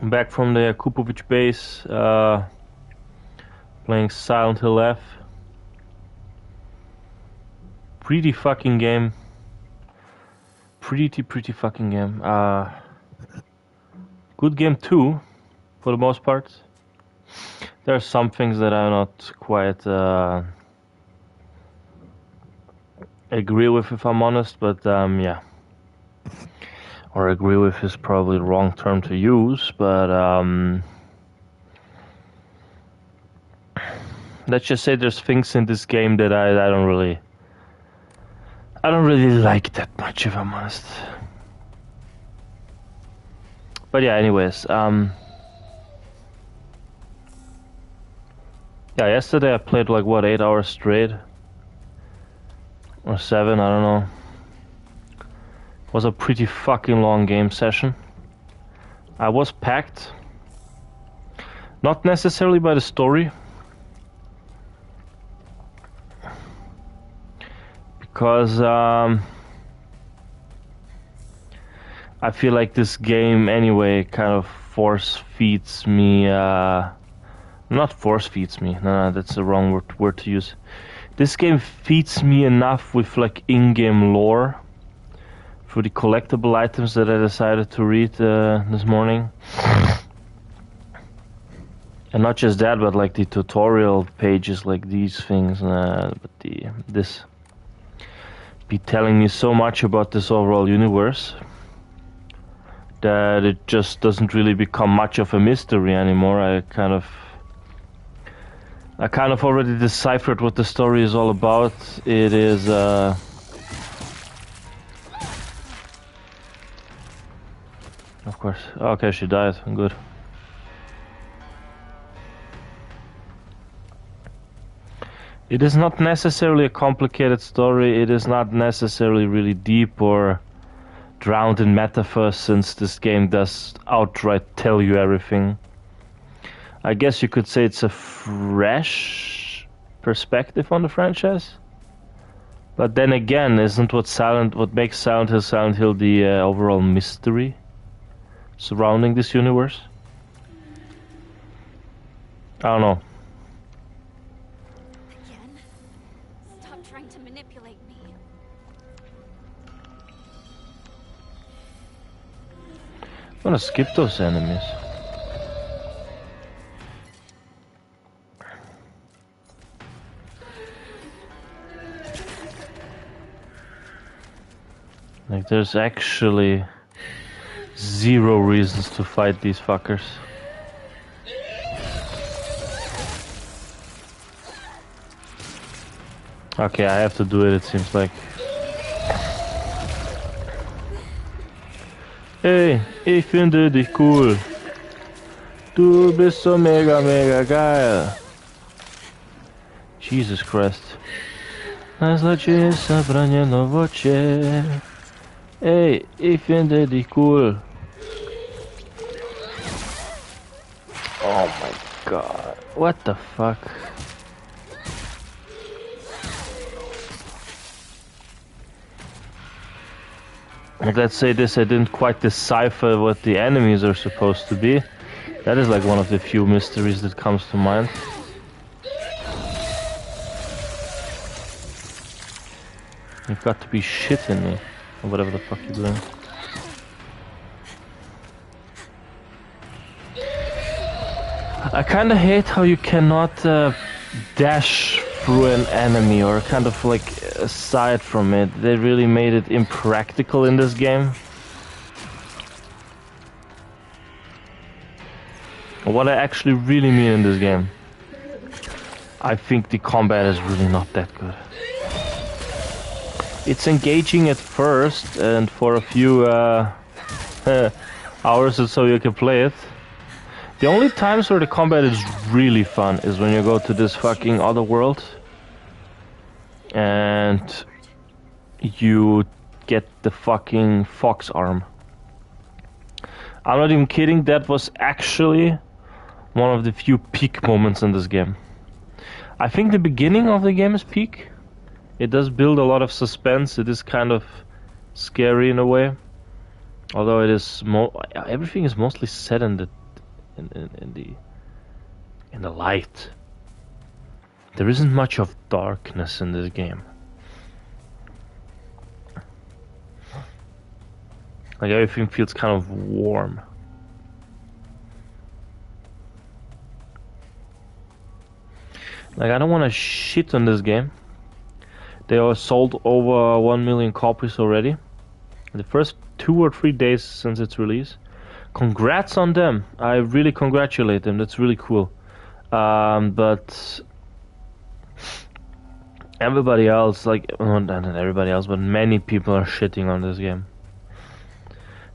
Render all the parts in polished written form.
I'm back from the Kupovic base, playing Silent Hill F. Pretty fucking game. Pretty fucking game. Good game too, for the most part. There are some things that I'm not quite agree with, if I'm honest, but yeah. Or agree with is probably the wrong term to use, but let's just say there's things in this game that I don't really like that much, if I'm honest. But yeah, anyways, yeah, yesterday I played like what, 8 hours straight? Or 7, I don't know. It was a pretty fucking long game session. I was packed. Not necessarily by the story. Because I feel like this game anyway kind of force feeds me, not force feeds me, no, that's the wrong word to use. This game feeds me enough with like in-game lore for the collectible items that I decided to read this morning. And not just that, but like the tutorial pages, like these things, but this be telling me so much about this overall universe that it just doesn't really become much of a mystery anymore. I kind of already deciphered what the story is all about. It is of course. Okay, she died. Good. It is not necessarily a complicated story. It is not necessarily really deep or drowned in metaphors, since this game does outright tell you everything. I guess you could say it's a fresh perspective on the franchise. But then again, isn't what makes Silent Hill the overall mystery surrounding this universe? I don't know. Again? Stop trying to manipulate me. I'm gonna skip those enemies. Like, there's actually zero reasons to fight these fuckers. Okay, I have to do it seems like. Hey, ich finde dich cool. Du bist so mega geil. Jesus Christ. Назначи собрание ночи. Hey, ich finde dich cool. Oh my god. What the fuck? Like, let's say this, I didn't quite decipher what the enemies are supposed to be. That is like one of the few mysteries that comes to mind. You've got to be shitting me. Or whatever the fuck you're doing. I kinda hate how you cannot dash through an enemy or kind of like aside from it. They really made it impractical in this game. What I actually really mean in this game, I think the combat is really not that good. It's engaging at first, and for a few hours or so you can play it. The only times where the combat is really fun is when you go to this fucking other world and you get the fucking fox arm. I'm not even kidding, that was actually one of the few peak moments in this game. I think the beginning of the game is peak. It does build a lot of suspense. It is kind of scary in a way. Although it is everything is mostly set in the in the light. There isn't much of darkness in this game. Like everything feels kind of warm. Like I don't want to shit on this game. They are sold over 1 million copies already. In the first 2 or 3 days since its release. Congrats on them. I really congratulate them. That's really cool. But everybody else, like, well, not everybody else, but many people are shitting on this game.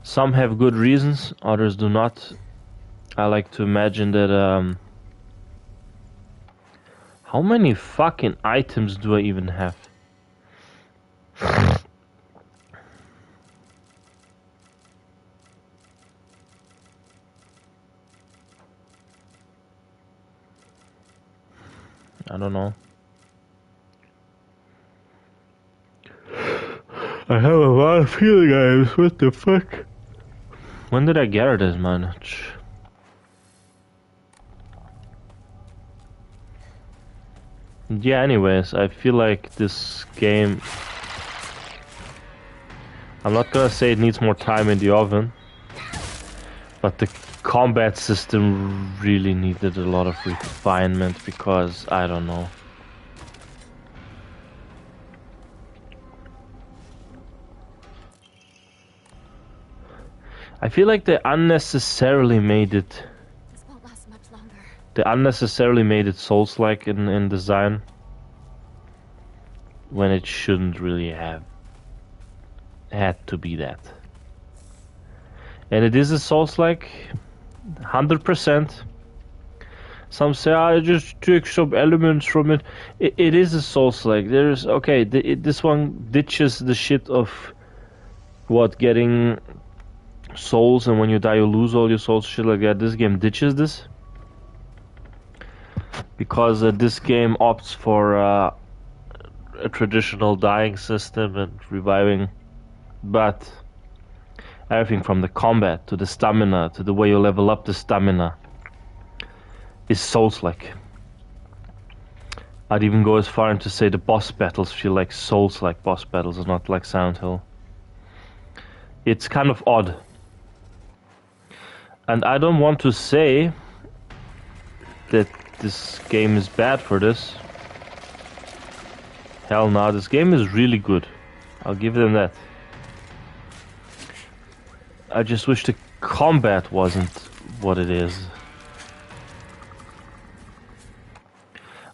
Some have good reasons, others do not. I like to imagine that, how many fucking items do I even have? I don't know. I have a lot of healing items, what the fuck? When did I get this much? Yeah, anyways, I feel like this game... I'm not gonna say it needs more time in the oven, but the combat system really needed a lot of refinement because, I don't know. I feel like they unnecessarily made it... This won't last much longer. They unnecessarily made it Souls-like in design, when it shouldn't really have had to be that. And it is a Souls-like, 100%. Some say, I just took some elements from it. It is a Souls-like. There's, okay, this one ditches the shit of what, getting souls, and when you die you lose all your souls, shit like that. This game ditches this. Because this game opts for a traditional dying system and reviving. But everything from the combat to the stamina to the way you level up the stamina is Souls-like. I'd even go as far as to say the boss battles feel like Souls-like boss battles and not like Silent Hill. It's kind of odd. And I don't want to say that this game is bad for this. Hell no, this game is really good. I'll give them that. I just wish the combat wasn't what it is.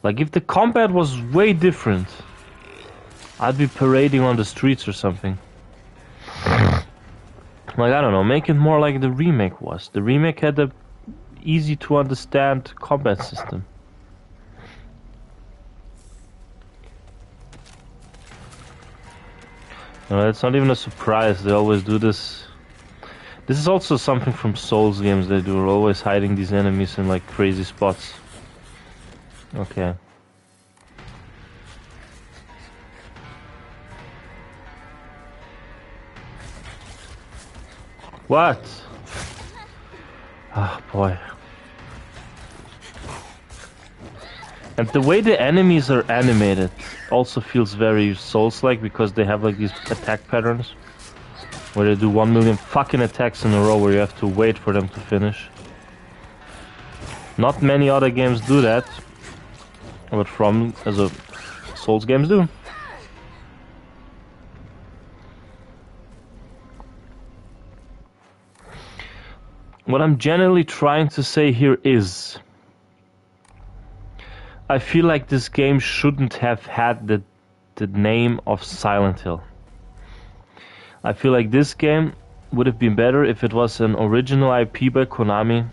Like, if the combat was way different, I'd be parading on the streets or something. Like, I don't know, make it more like the remake was. The remake had a easy to understand combat system. No, it's not even a surprise, they always do this. This is also something from Souls games they do, always hiding these enemies in like crazy spots. Okay. What? Ah, boy. And the way the enemies are animated also feels very Souls-like because they have like these attack patterns where they do 1 million fucking attacks in a row where you have to wait for them to finish. Not many other games do that, but from as a Souls games do. What I'm generally trying to say here is, I feel like this game shouldn't have had the name of Silent Hill. I feel like this game would have been better if it was an original IP by Konami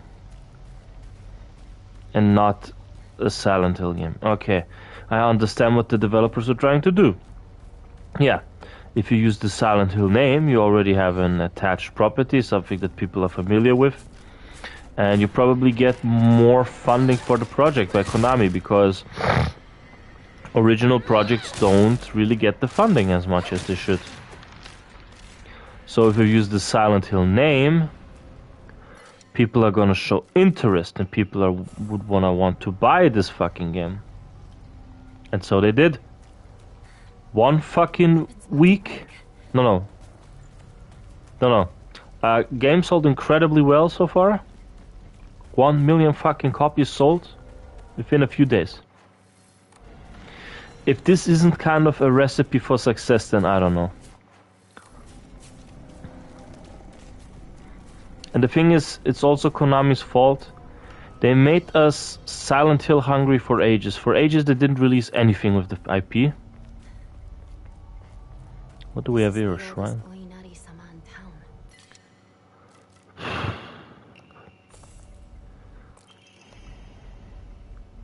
and not a Silent Hill game. Okay, I understand what the developers are trying to do. Yeah, if you use the Silent Hill name, you already have an attached property, something that people are familiar with. And you probably get more funding for the project by Konami because original projects don't really get the funding as much as they should. So if you use the Silent Hill name, people are gonna show interest and people would want to buy this fucking game. And so they did. One fucking week. No. Game sold incredibly well so far. 1 million fucking copies sold within a few days. If this isn't kind of a recipe for success, then I don't know. And the thing is, it's also Konami's fault. They made us Silent Hill hungry for ages. For ages they didn't release anything with the IP. What do we have here? A shrine?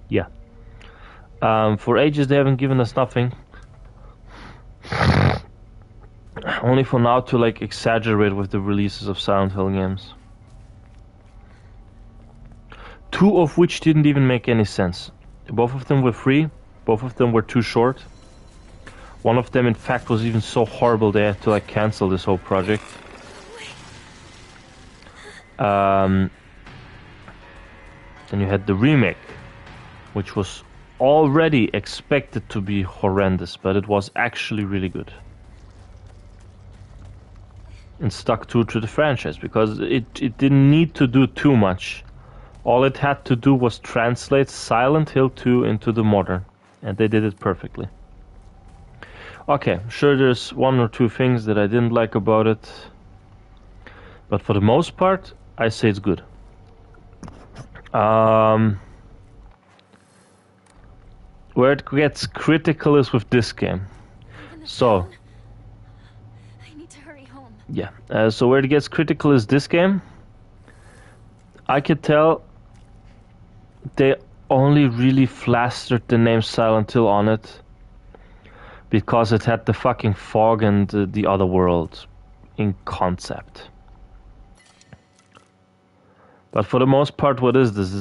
Yeah. For ages they haven't given us nothing. Only for now to like exaggerate with the releases of Silent Hill games. 2 of which didn't even make any sense. Both of them were free, both of them were too short. One of them in fact was even so horrible they had to like cancel this whole project. Then you had the remake, which was already expected to be horrendous, but it was actually really good. And stuck true to the franchise because it didn't need to do too much. All it had to do was translate Silent Hill 2 into the modern, and they did it perfectly. Okay, sure there's 1 or 2 things that I didn't like about it, but for the most part, I say it's good. Where it gets critical is with this game. So, I need to hurry home. yeah, so where it gets critical is this game. I could tell they only really plastered the name Silent Hill on it because it had the fucking fog and the other world in concept. But for the most part, what is this?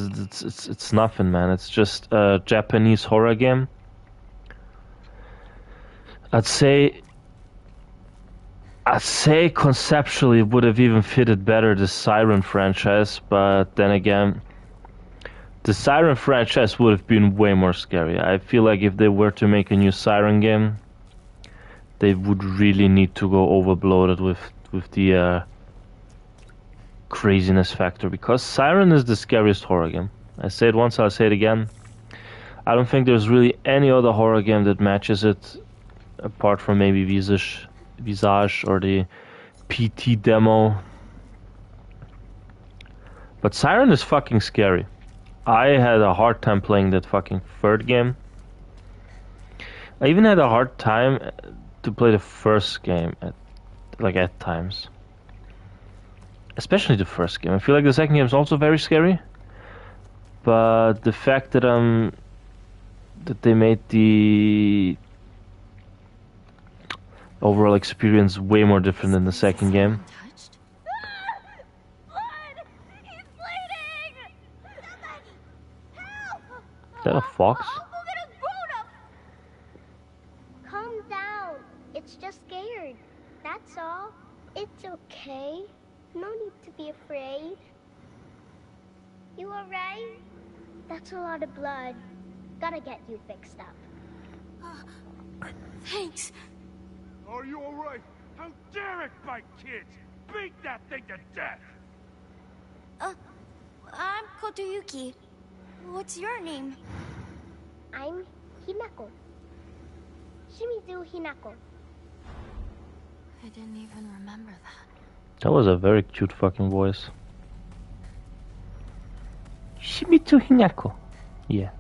It's nothing, man. It's just a Japanese horror game. I'd say conceptually it would have even fitted better the Siren franchise, but then again, the Siren franchise would have been way more scary. I feel like if they were to make a new Siren game, they would really need to go overbloated with the craziness factor, because Siren is the scariest horror game. I say it once, I'll say it again. I don't think there's really any other horror game that matches it, apart from maybe Visage or the PT demo. But Siren is fucking scary. I had a hard time playing that fucking third game. I even had a hard time to play the first game at times. Especially the first game. I feel like the second game is also very scary. But the fact that they made the overall experience way more different than the second game. Is that a fox? Calm down. It's just scared. That's all. It's okay. No need to be afraid. You alright? That's a lot of blood. Gotta get you fixed up. Thanks. Are you alright? How dare it bite kids? Beat that thing to death! I'm Kotoyuki. What's your name? I'm Hinako. Shimizu Hinako. I didn't even remember that. That was a very cute fucking voice. Shimizu Hinako. Yeah.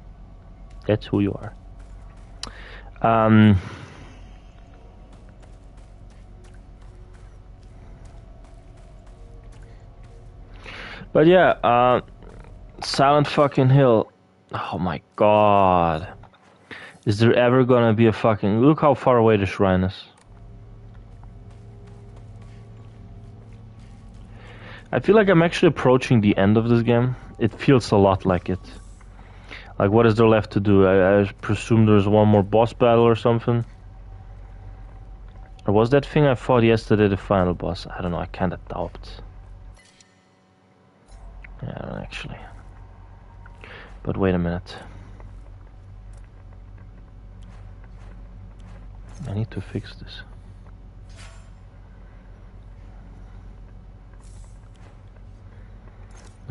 That's who you are. But yeah, Silent fucking Hill. Oh my god. Is there ever gonna be a fucking... Look how far away the shrine is. I feel like I'm actually approaching the end of this game. It feels a lot like it. Like, what is there left to do? I presume there's one more boss battle or something. Or was that thing I fought yesterday the final boss? I don't know, I kinda doubt. actually. But wait a minute. I need to fix this.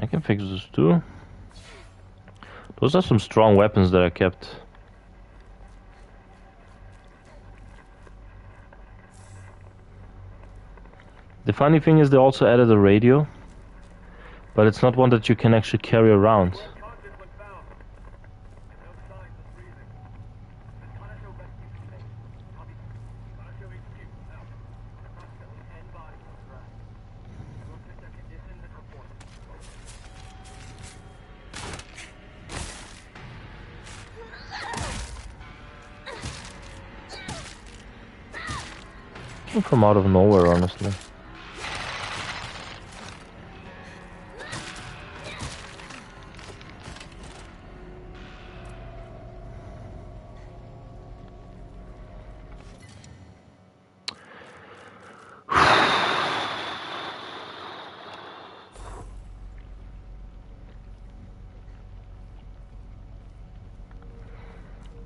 I can fix this too. Those are some strong weapons that I kept. The funny thing is they also added a radio, but it's not one that you can actually carry around. Came from out of nowhere, honestly.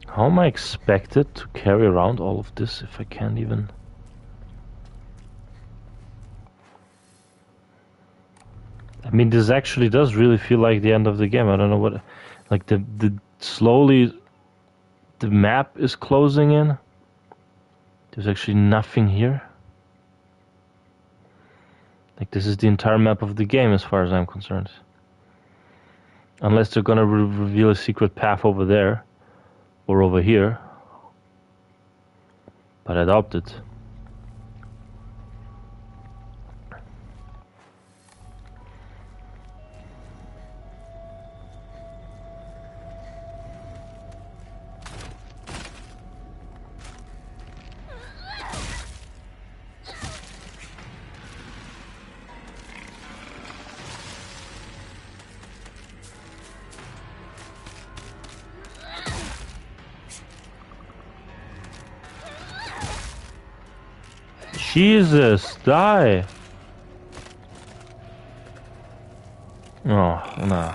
How am I expected to carry around all of this if I can't even... I mean, this actually does really feel like the end of the game. I don't know what... Like, the slowly... The map is closing in. There's actually nothing here. Like, this is the entire map of the game as far as I'm concerned. Unless they're gonna reveal a secret path over there. Or over here. But I doubt it. Jesus, die! Oh, no.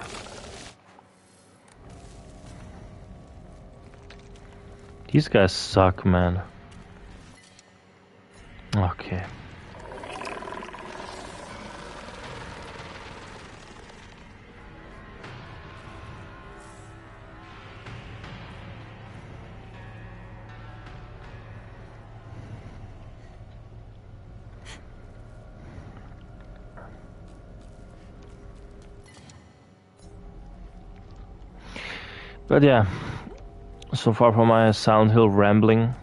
These guys suck, man. Okay. But yeah, so far from my Silent Hill rambling.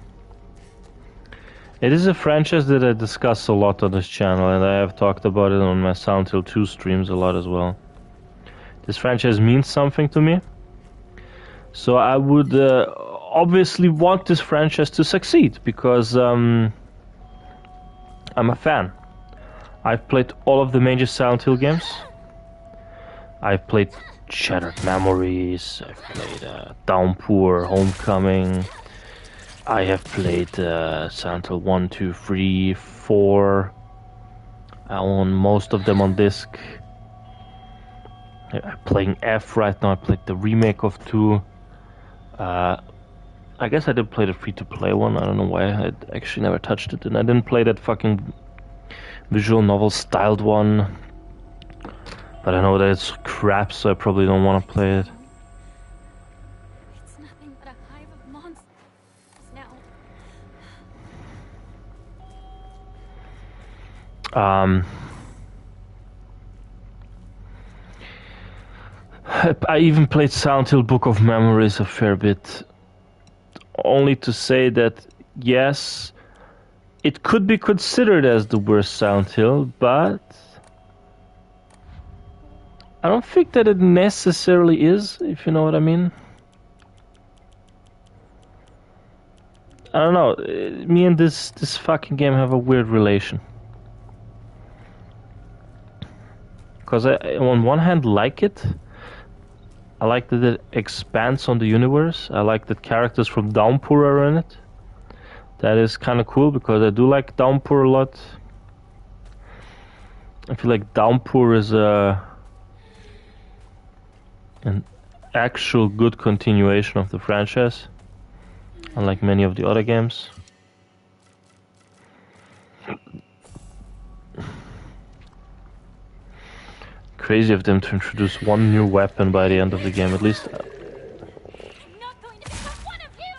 It is a franchise that I discuss a lot on this channel, and I have talked about it on my Silent Hill 2 streams a lot as well. This franchise means something to me, so I would obviously want this franchise to succeed, because I'm a fan. I've played all of the major Silent Hill games. I've played Shattered Memories, I've played Downpour, Homecoming, I have played Silent Hill 1, 2, 3, 4, I own most of them on disc. I'm playing F right now, I played the remake of 2. I guess I did play the free-to-play one, I don't know why, I actually never touched it, and I didn't play that fucking visual novel styled one. But I know that it's crap, so I probably don't want to play it. It's nothing but a hive of monsters now. I even played Silent Hill Book of Memories a fair bit. Only to say that, yes, it could be considered as the worst Silent Hill, but I don't think that it necessarily is, if you know what I mean. I don't know, me and this fucking game have a weird relation. Because I, on one hand, like it. I like that it expands on the universe. I like that characters from Downpour are in it. That is kind of cool, because I do like Downpour a lot. I feel like Downpour is a an actual good continuation of the franchise, unlike many of the other games. Crazy of them to introduce one new weapon by the end of the game, at least. I'm not going to become one of you!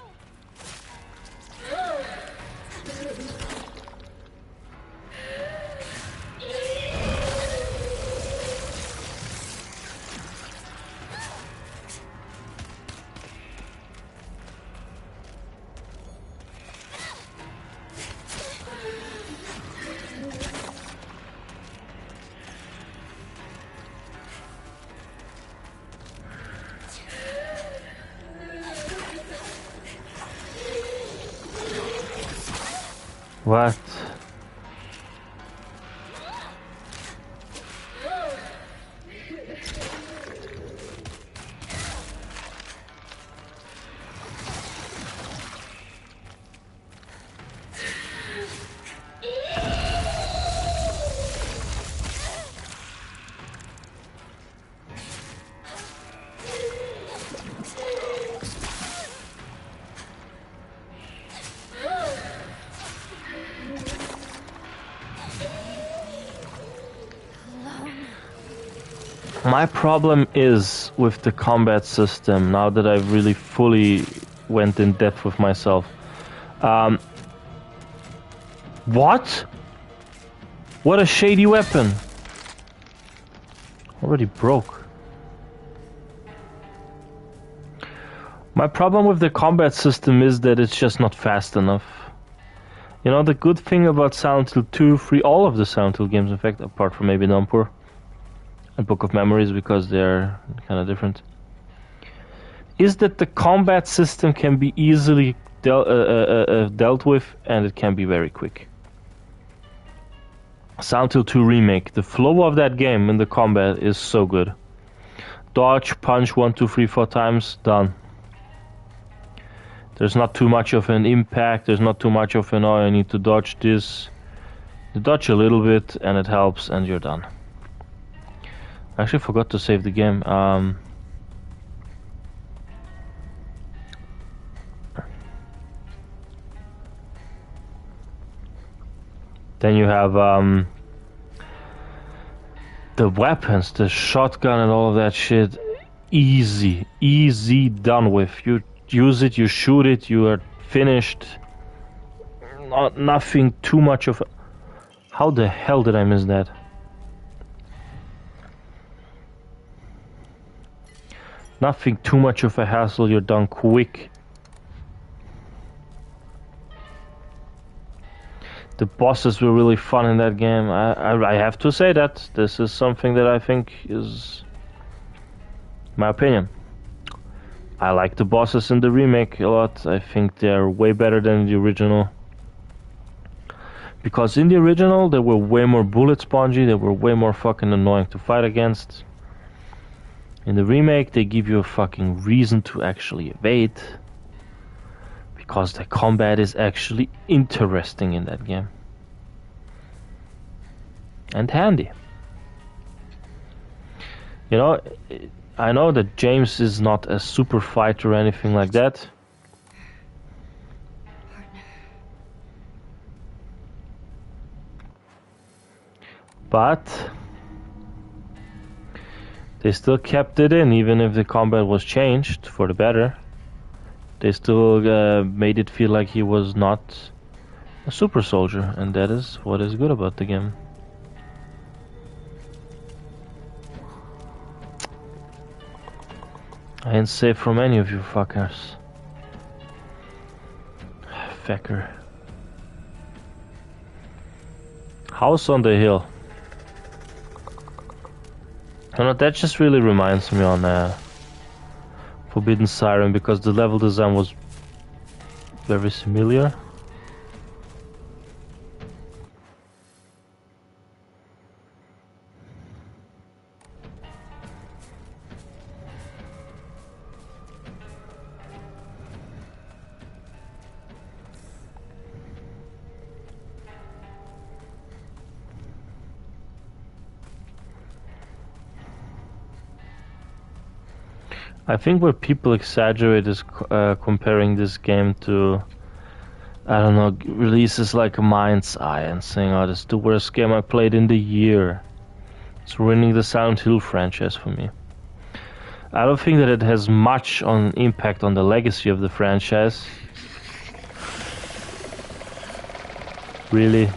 What? My problem is with the combat system, now that I've really fully went in depth with myself. What? What a shady weapon. Already broke. My problem with the combat system is that it's just not fast enough. You know, the good thing about Silent Hill 2, 3, all of the Silent Hill games, in fact, apart from maybe Downpour and Book of Memories, because they're kind of different, is that the combat system can be easily dealt with, and it can be very quick. Silent Hill 2 Remake, the flow of that game in the combat is so good. Dodge, punch 1, 2, 3, 4 times, done. There's not too much of an impact, there's not too much of an, oh, I need to dodge this. You dodge a little bit and it helps and you're done. I actually forgot to save the game. Then you have the weapons, the shotgun and all of that shit. Easy done with. You use it, you shoot it, you are finished. Nothing too much of. How the hell did I miss that? Nothing too much of a hassle. You're done quick. The bosses were really fun in that game. I have to say that this is something that I think is my opinion. I like the bosses in the remake a lot. I think they're way better than the original. Because in the original they were way more bullet spongy, they were way more fucking annoying to fight against. In the remake they give you a fucking reason to actually evade. Because the combat is actually interesting in that game. And handy. You know, I know that James is not a super fighter or anything like that. But they still kept it in, even if the combat was changed for the better. They still made it feel like he was not a super soldier, and that is what is good about the game. I ain't safe from any of you fuckers. Fecker. House on the hill. You know, that just really reminds me on Forbidden Siren, because the level design was very similar. I think where people exaggerate is comparing this game to, I don't know, releases like Mind's Eye and saying, oh, this is the worst game I played in the year. It's ruining the Silent Hill franchise for me. I don't think that it has much on impact on the legacy of the franchise. Really?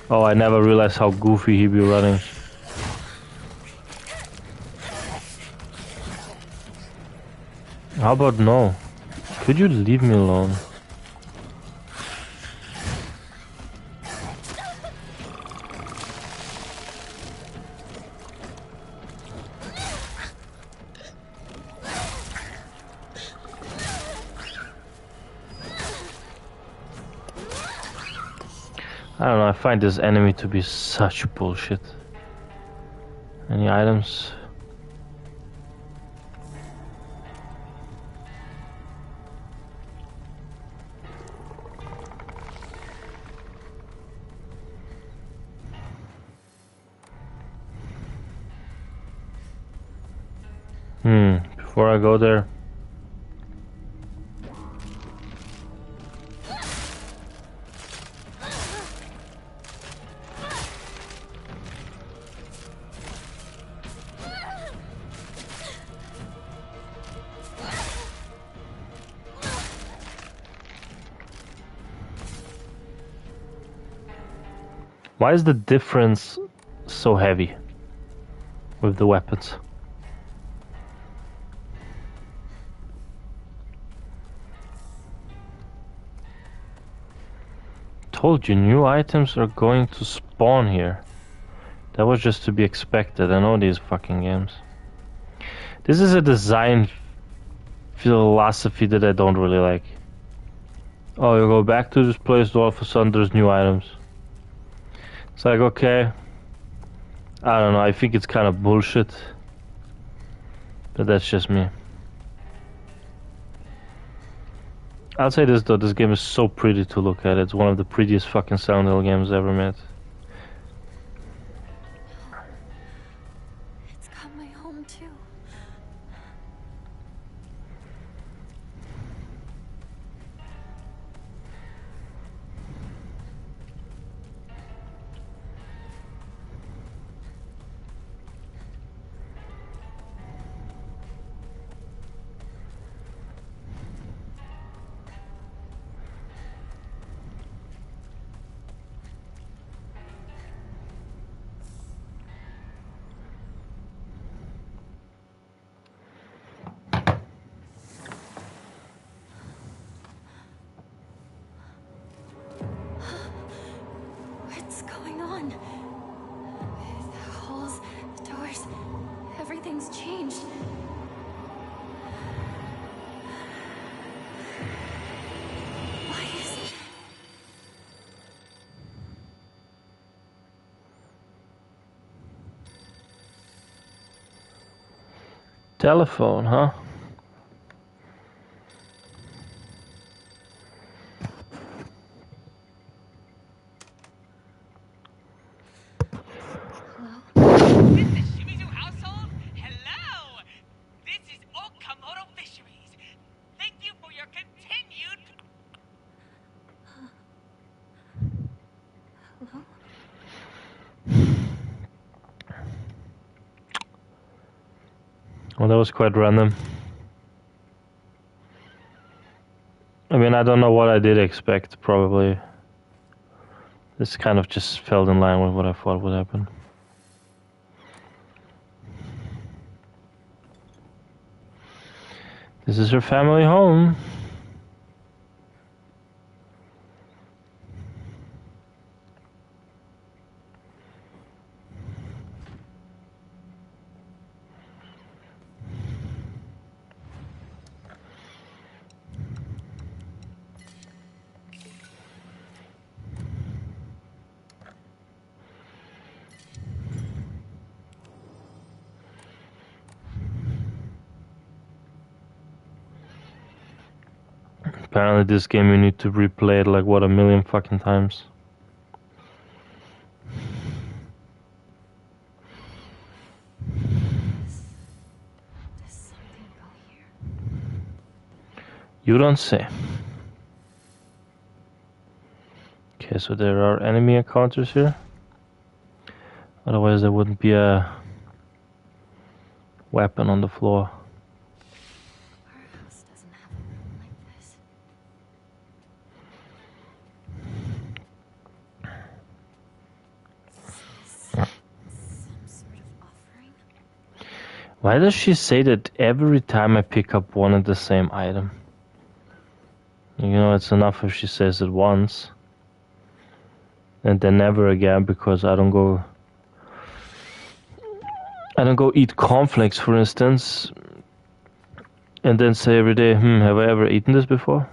Oh, I never realized how goofy he'd be running. How about no? Could you leave me alone? I don't know, I find this enemy to be such bullshit. Any items? Before I go there. Why is the difference so heavy with the weapons? Told you, new items are going to spawn here. That was just to be expected. I know these fucking games. This is a design philosophy that I don't really like. Oh, you go back to this place, all of a sudden there's new items. It's like, okay, I don't know, I think it's kind of bullshit. But that's just me. I'll say this though, this game is so pretty to look at. It's one of the prettiest fucking Silent Hill games ever made. It's got my home too. What's going on? The holes, the doors, everything's changed. Why is... Telephone, huh? Well, that was quite random. I mean, I don't know what I did expect, probably. This kind of just fell in line with what I thought would happen. This is her family home. Apparently this game you need to replay it like what, 1,000,000 fucking times. This You don't say. Okay, so there are enemy encounters here. Otherwise there wouldn't be a weapon on the floor. Our house doesn't have a room like this. Is this some sort of offering? Why does she say that every time I pick up one and the same item? You know, it's enough if she says it once. And then never again, because I don't go eat cornflakes, for instance, and then say every day, have I ever eaten this before?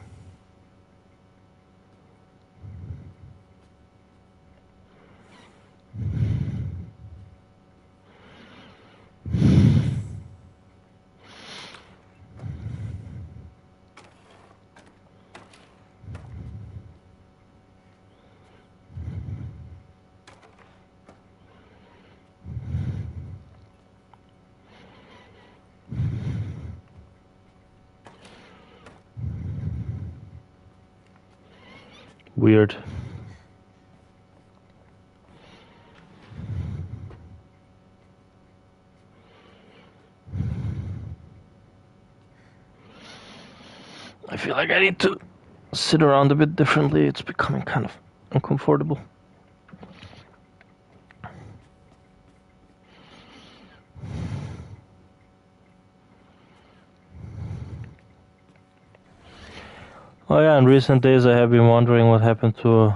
Weird. I feel like I need to sit around a bit differently. It's becoming kind of uncomfortable. Oh yeah, in recent days I have been wondering what happened to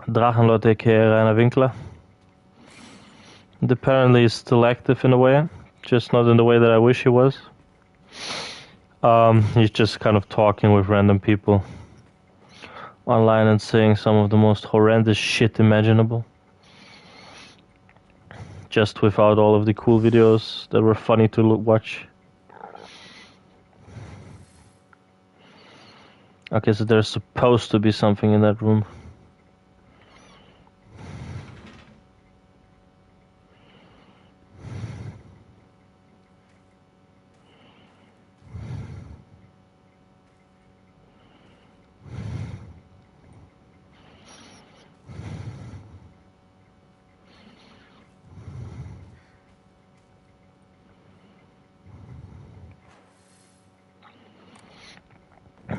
Drachenlord aka Rainer Winkler. And apparently he's still active in a way, just not in the way that I wish he was. He's just kind of talking with random people online and saying some of the most horrendous shit imaginable. Just without all of the cool videos that were funny to watch. Okay, so there's supposed to be something in that room.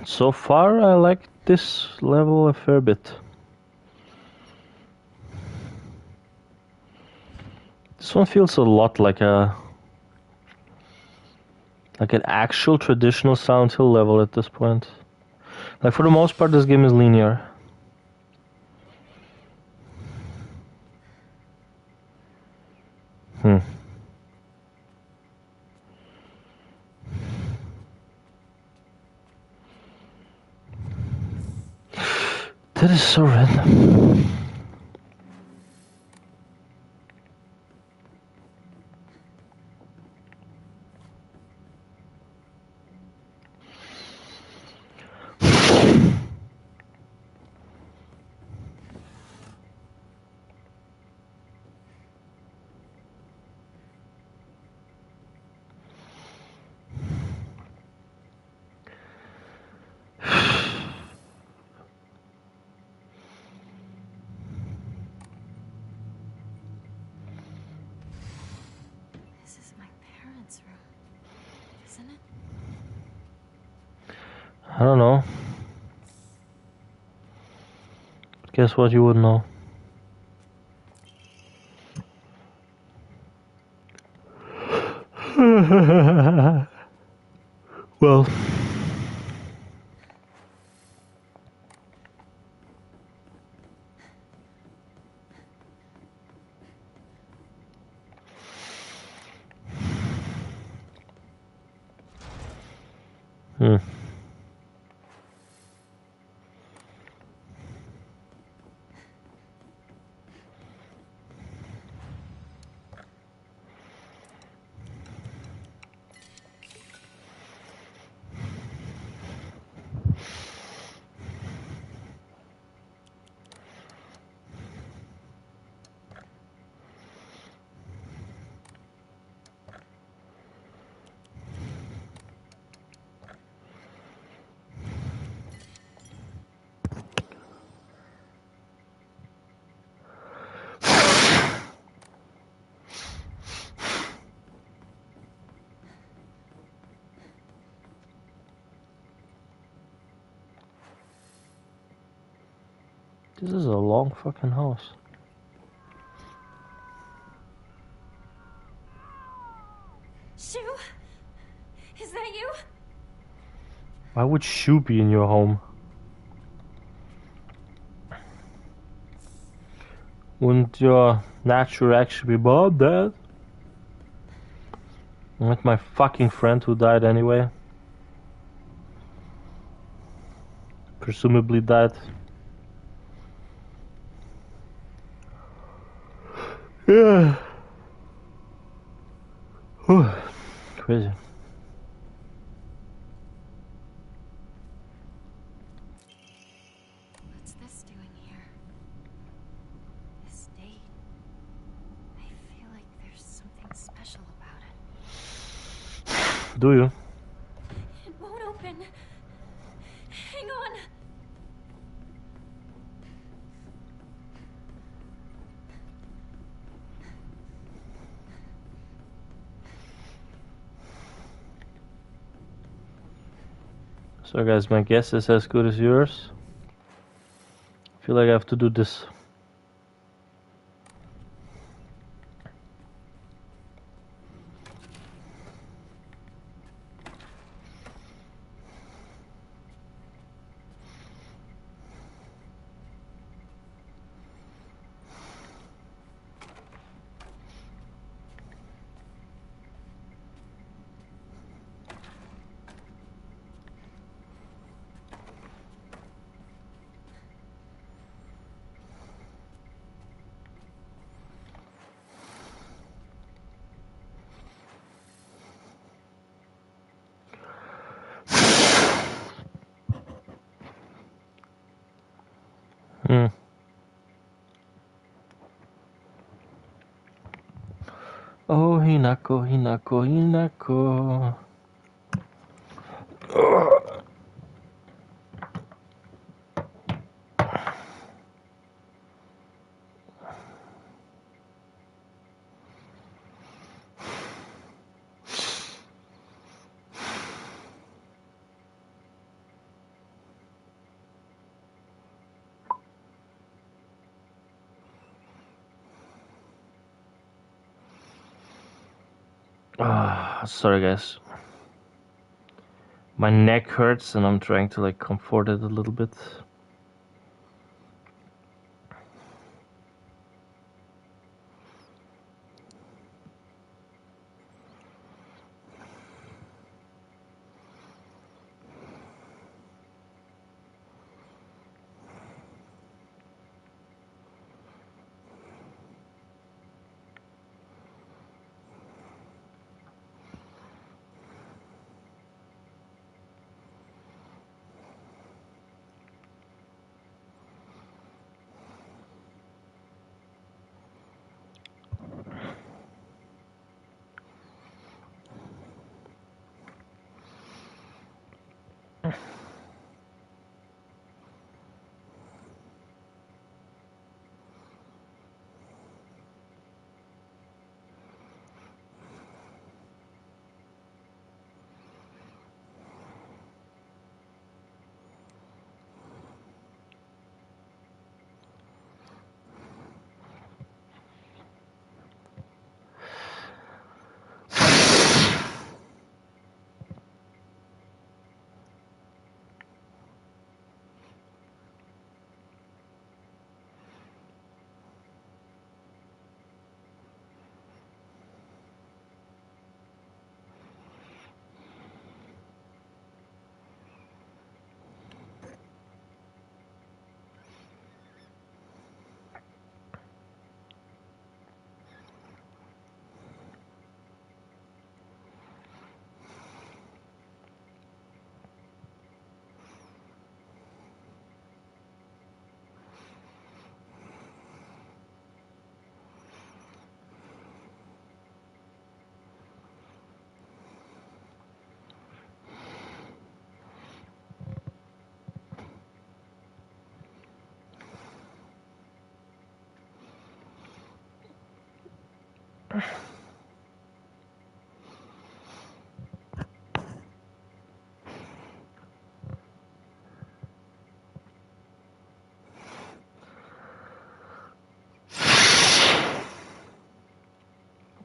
So far, I like this level a fair bit. This one feels a lot like an actual traditional Silent Hill level at this point. Like, for the most part, this game is linear. That is so random. This is my parents' room, isn't it? I don't know. Guess what, you would know. Well. This is a long fucking house. Shu? Is that you? Why would Shu be in your home? Wouldn't your natural reaction be, Bob, Dad? With my fucking friend who died anyway. Presumably died. Yeah. Whew. Crazy. What's this doing here? This date. I feel like there's something special about it. Do you? It won't open. Hang on. So guys, my guess is as good as yours. I feel like I have to do this. Oh, Hinako, Hinako, Hinako. Sorry guys. My neck hurts and I'm trying to like comfort it a little bit.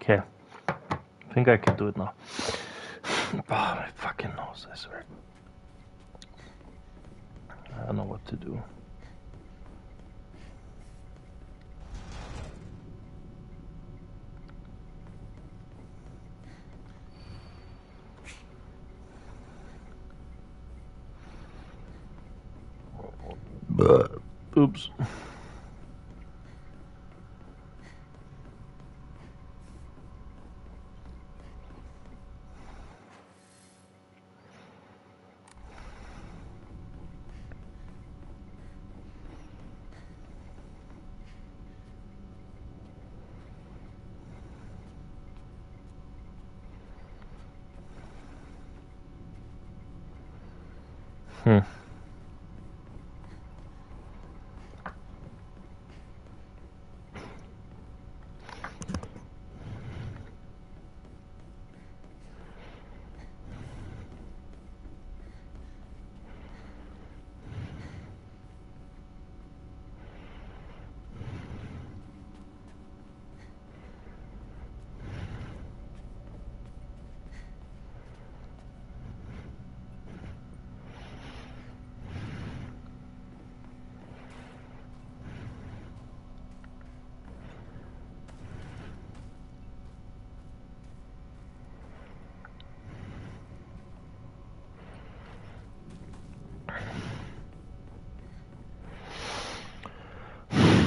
Okay. I think I can do it now. Oh, my fucking nose, I swear. I don't know what to do. Oops. Hmm.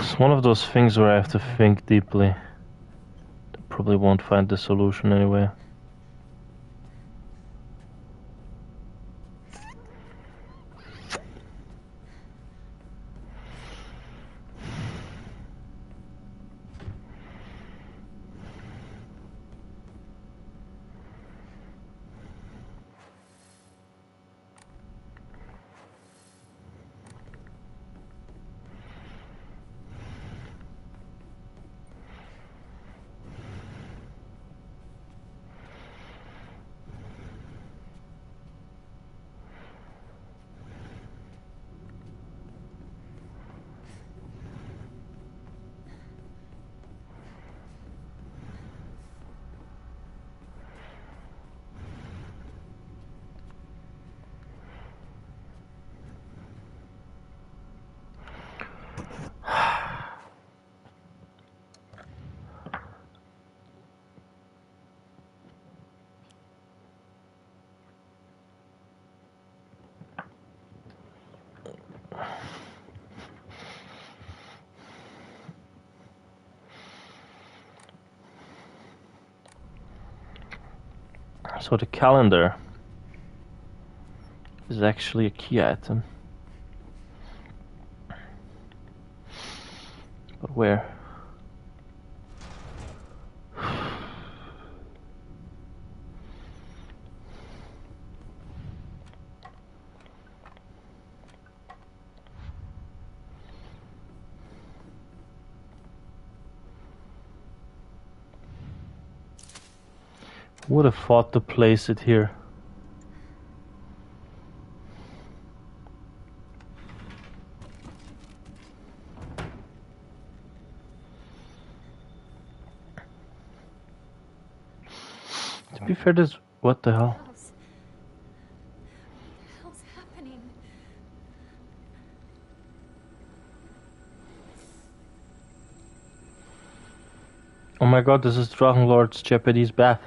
It's one of those things where I have to think deeply. Probably won't find the solution anyway. So the calendar is actually a key item. But where? Would have thought to place it here. To be fair, this what the hell? What the hell's happening? Oh my god, this is Drachenlord's Japanese bath.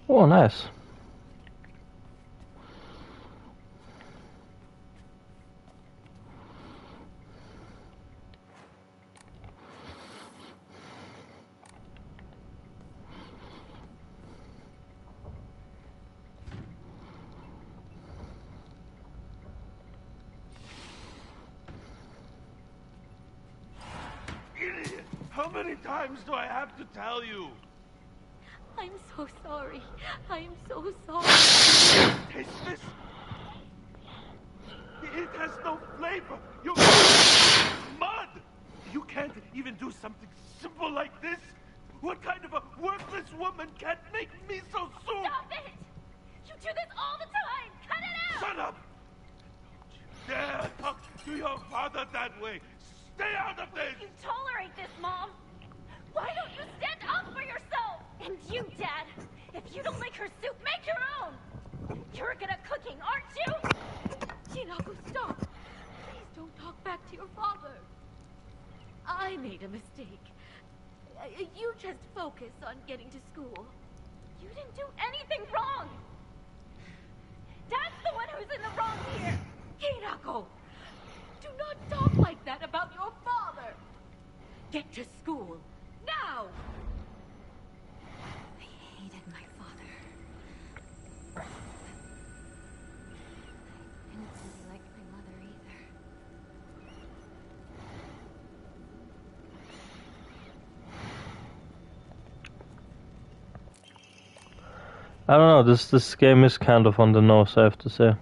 Oh, nice. Idiot! How many times do I have to tell you? I'm so sorry. I'm so sorry. Taste this? It has no flavor. You're mud. You can't even do something simple like this. What kind of a worthless woman can't make miso soup? Stop it! You do this all the time! Cut it out! Shut up! Don't you dare talk to your father that way. Stay out of this. You tolerate this, Mom. Why don't you stand up for yourself? And you, Dad. If you don't like her soup, make your own. You're good at cooking, aren't you? Hinako, stop. Please don't talk back to your father. I made a mistake. You just focus on getting to school. You didn't do anything wrong. Dad's the one who's in the wrong here. Hinako, do not talk like that about your father. Get to school, now. I hated my father. I didn't really like my mother either. I don't know, this game is kind of on the nose, I have to say.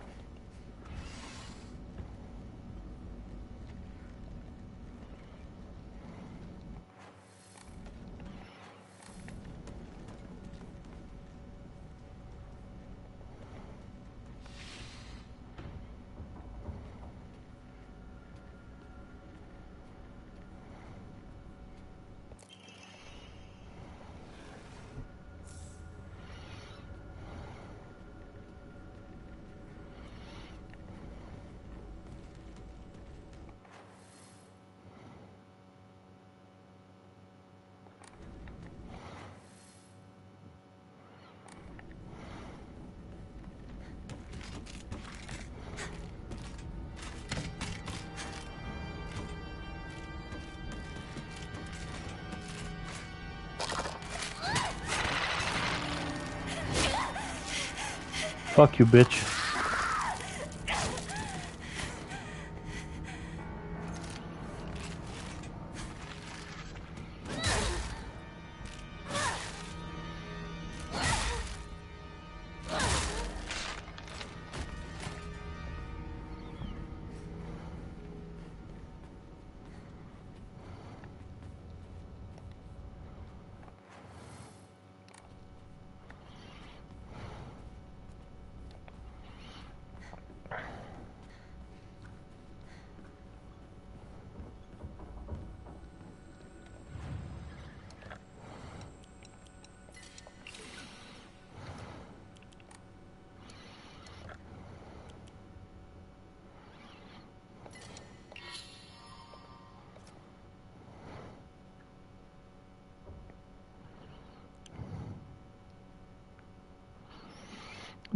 Fuck you, bitch.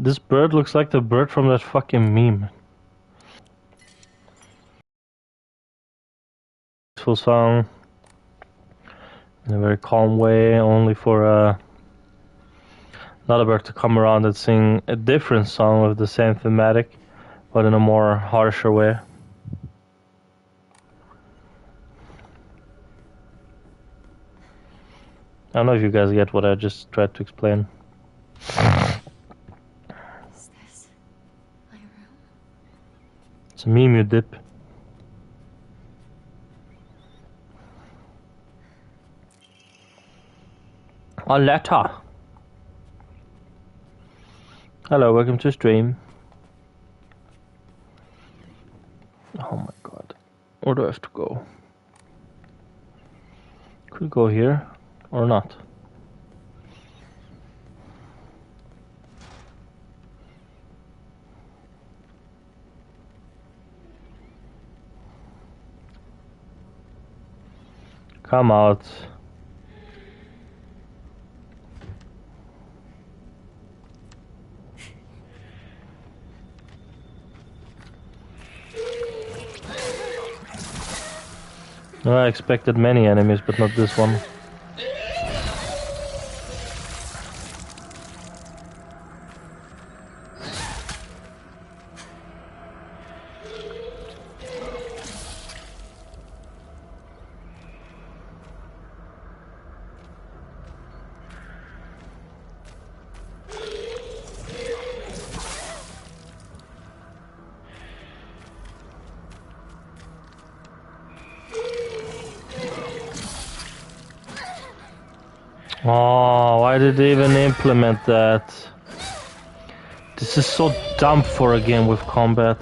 This bird looks like the bird from that fucking meme. Peaceful song in a very calm way, only for another bird to come around and sing a different song with the same thematic, but in a more harsher way. I don't know if you guys get what I just tried to explain. Is this my room? It's a meme, you dip. A letter. Hello, welcome to stream. Oh my god. Where do I have to go? Could we go here or not? Come out. I expected many enemies, but not this one. Oh, why did they even implement that? This is so dumb for a game with combat.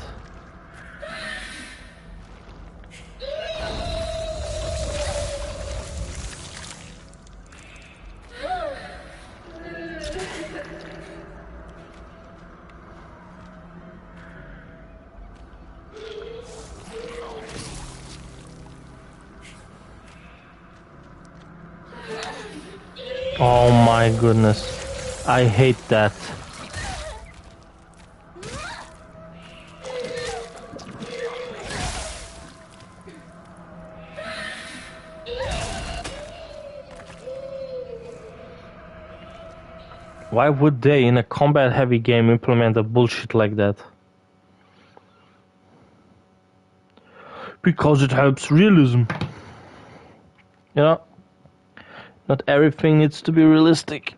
Oh my goodness. I hate that. Why would they, in a combat-heavy game, implement a bullshit like that? Because it helps realism. Yeah. Not everything needs to be realistic.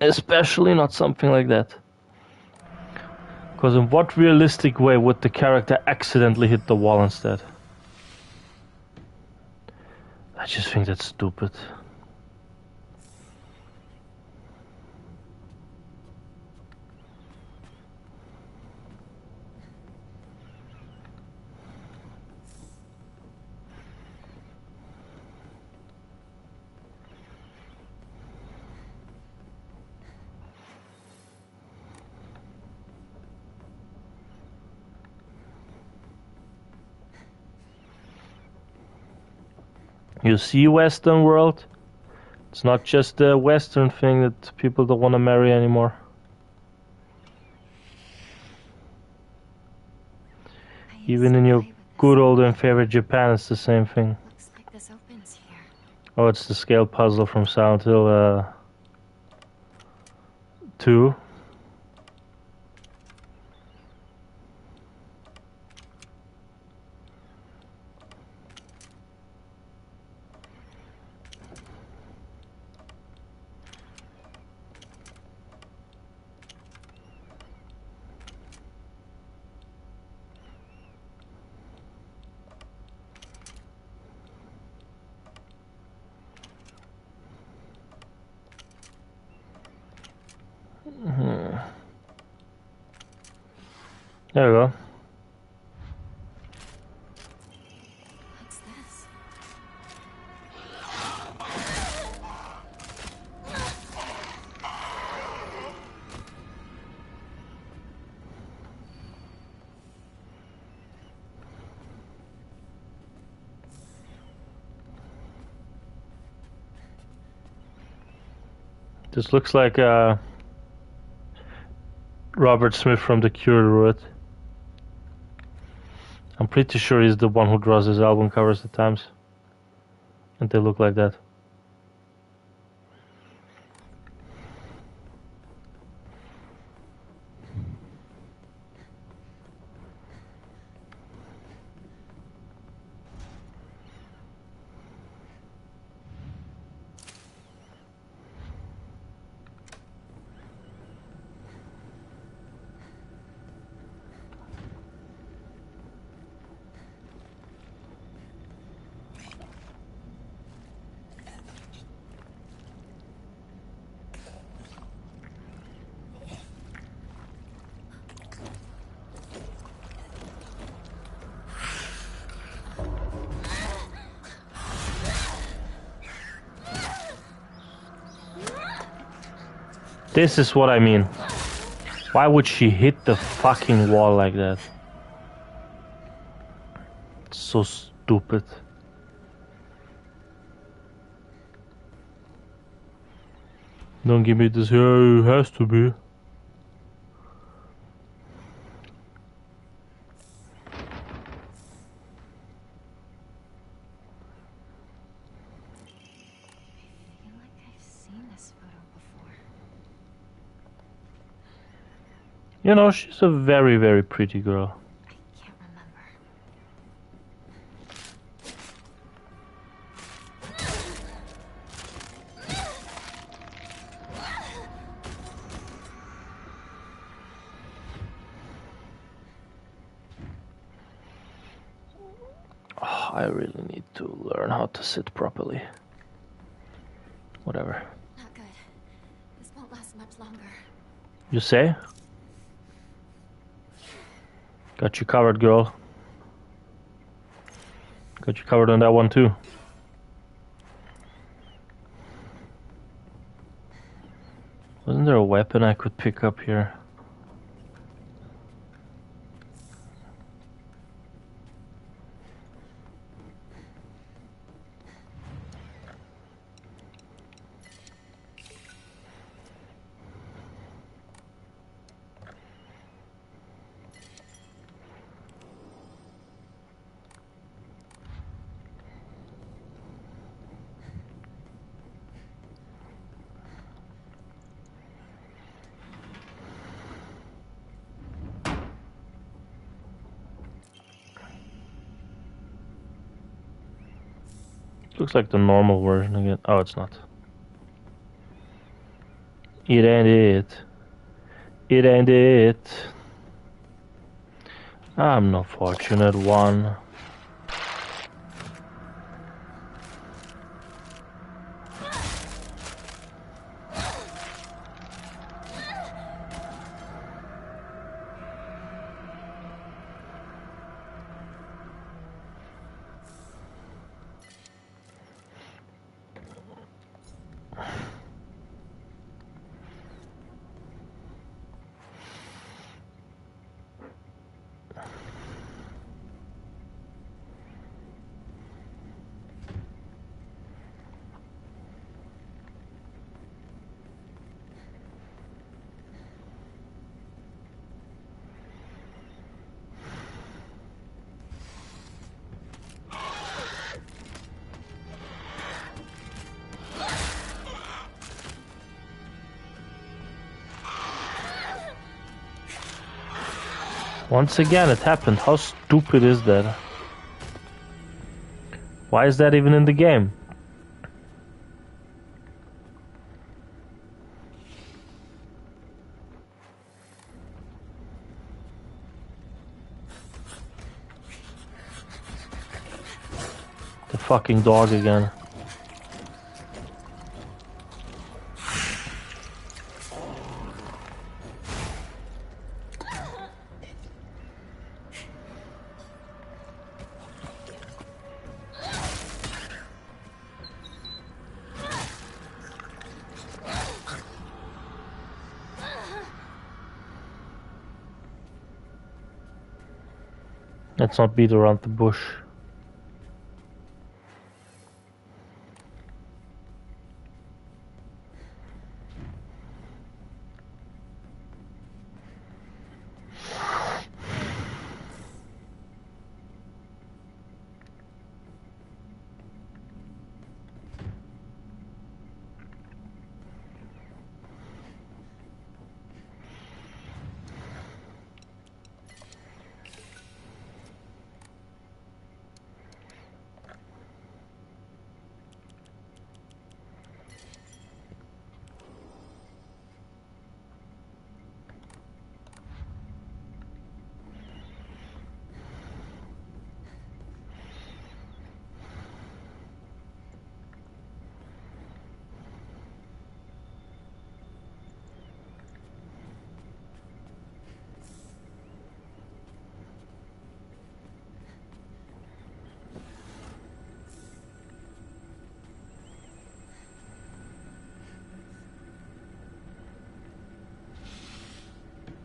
Especially not something like that. Because in what realistic way would the character accidentally hit the wall instead? I just think that's stupid. You see Western world? It's not just the Western thing that people don't want to marry anymore. Even in your good old and favorite Japan, it's the same thing. Looks like this opens here. Oh, it's the scale puzzle from Silent Hill 2. There we go. What's this? This looks like Robert Smith from The Cure drew it. I'm pretty sure he's the one who draws his album covers at times. And they look like that. This is what I mean. Why would she hit the fucking wall like that? It's so stupid. Don't give me this, yeah, it has to be. You know, she's a very, very pretty girl. I can't remember. Oh, I really need to learn how to sit properly. Whatever. Not good. This won't last much longer. You say? Got you covered, girl. Got you covered on that one too. Wasn't there a weapon I could pick up here? Looks like the normal version again. Oh, it's not. It ain't it. It ain't it. I'm no fortunate one. Once again, it happened. How stupid is that? Why is that even in the game? The fucking dog again. Let's not beat around the bush.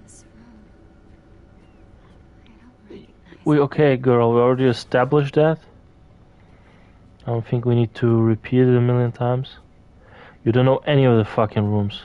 This room. I don't recognize We okay, girl, we already established that. I don't think we need to repeat it a million times. You don't know any of the fucking rooms.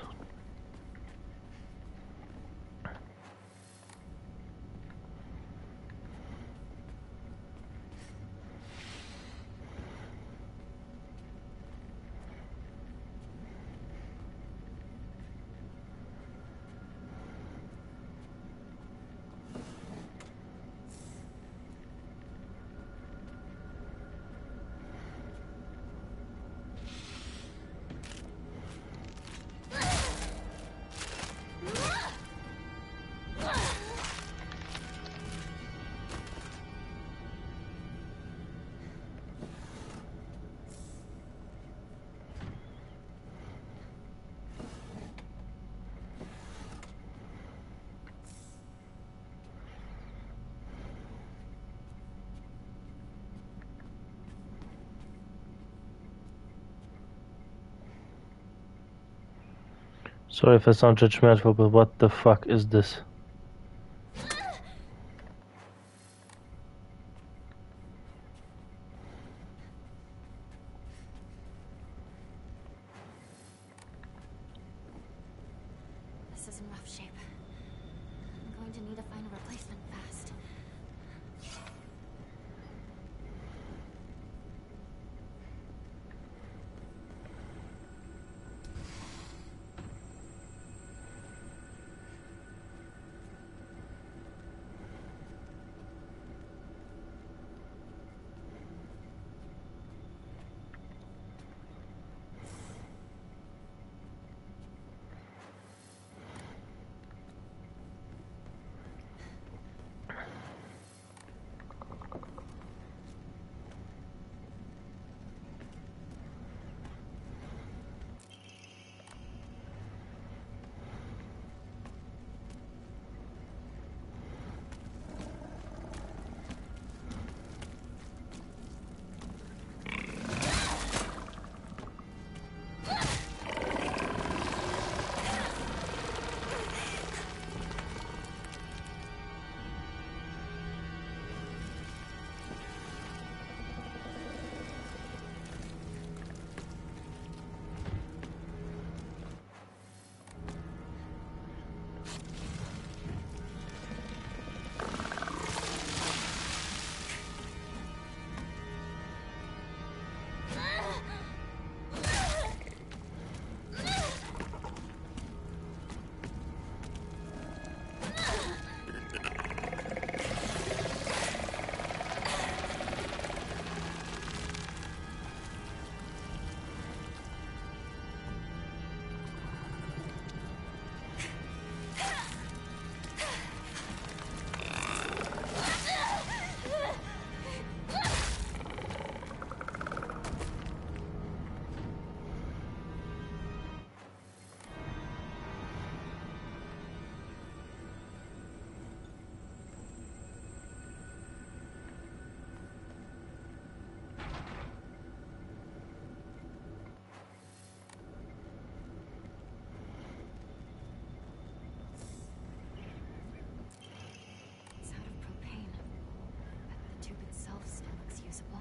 Sorry if I sound judgmental, but what the fuck is this? This is in rough shape. I'm going to need to find a replacement fast. It's out of propane, but the tube itself still looks usable.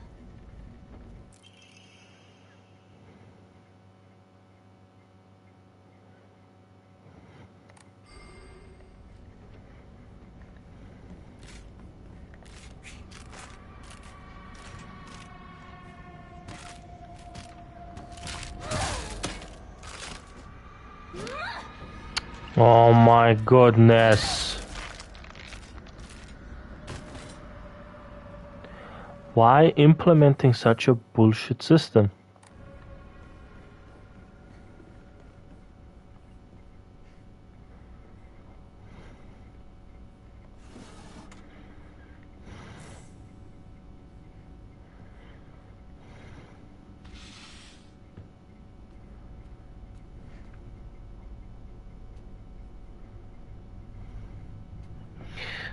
Oh my goodness. Why implementing such a bullshit system?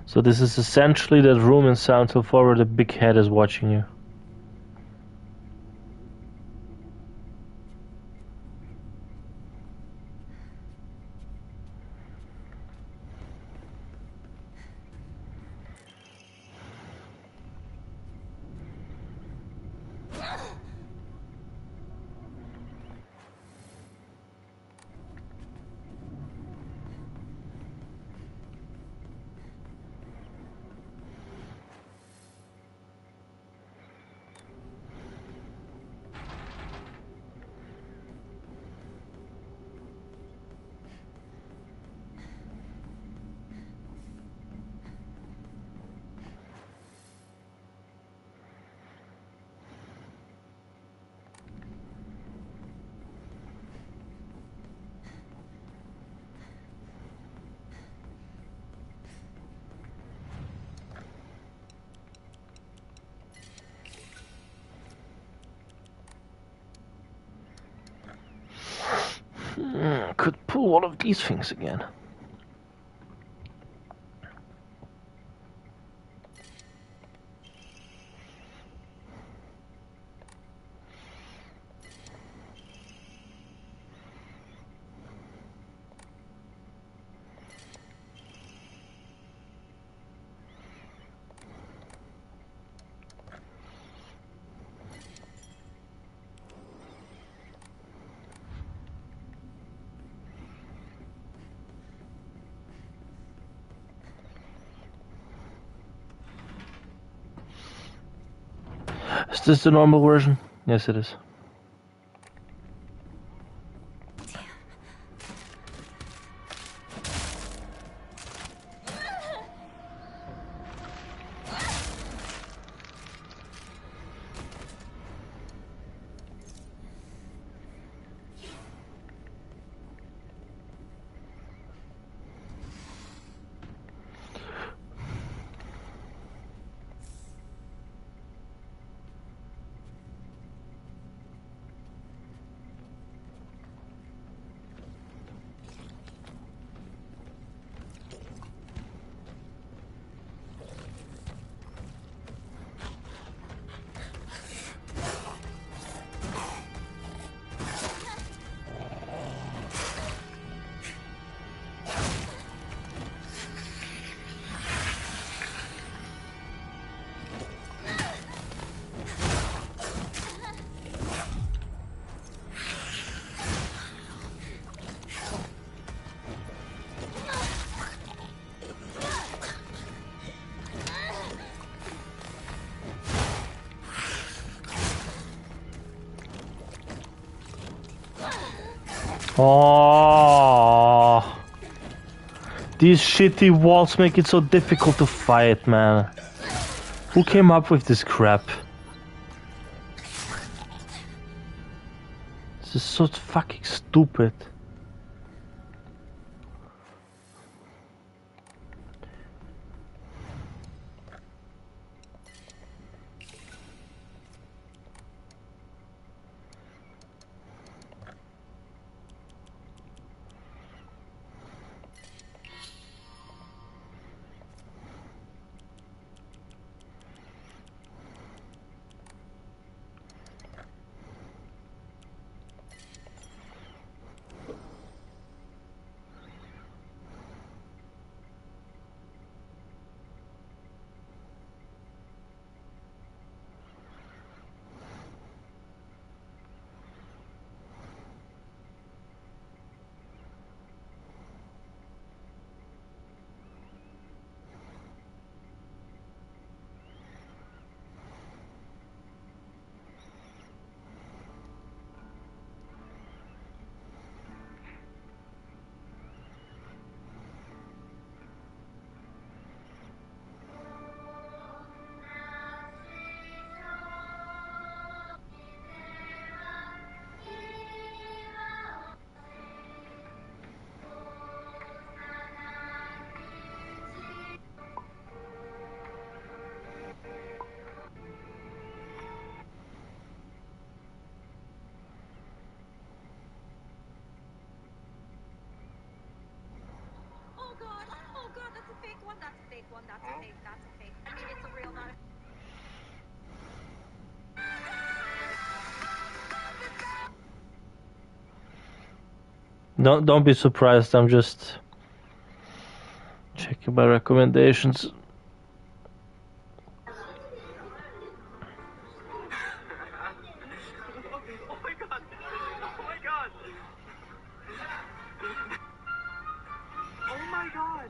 So this is essentially that room in Silent Hill 4 where the big head is watching you. Could pull one of these things again. this the normal version? Yes, it is. Oh, these shitty walls make it so difficult to fight, man. Who came up with this crap? This is so fucking stupid. Don't be surprised. I'm just checking my recommendations.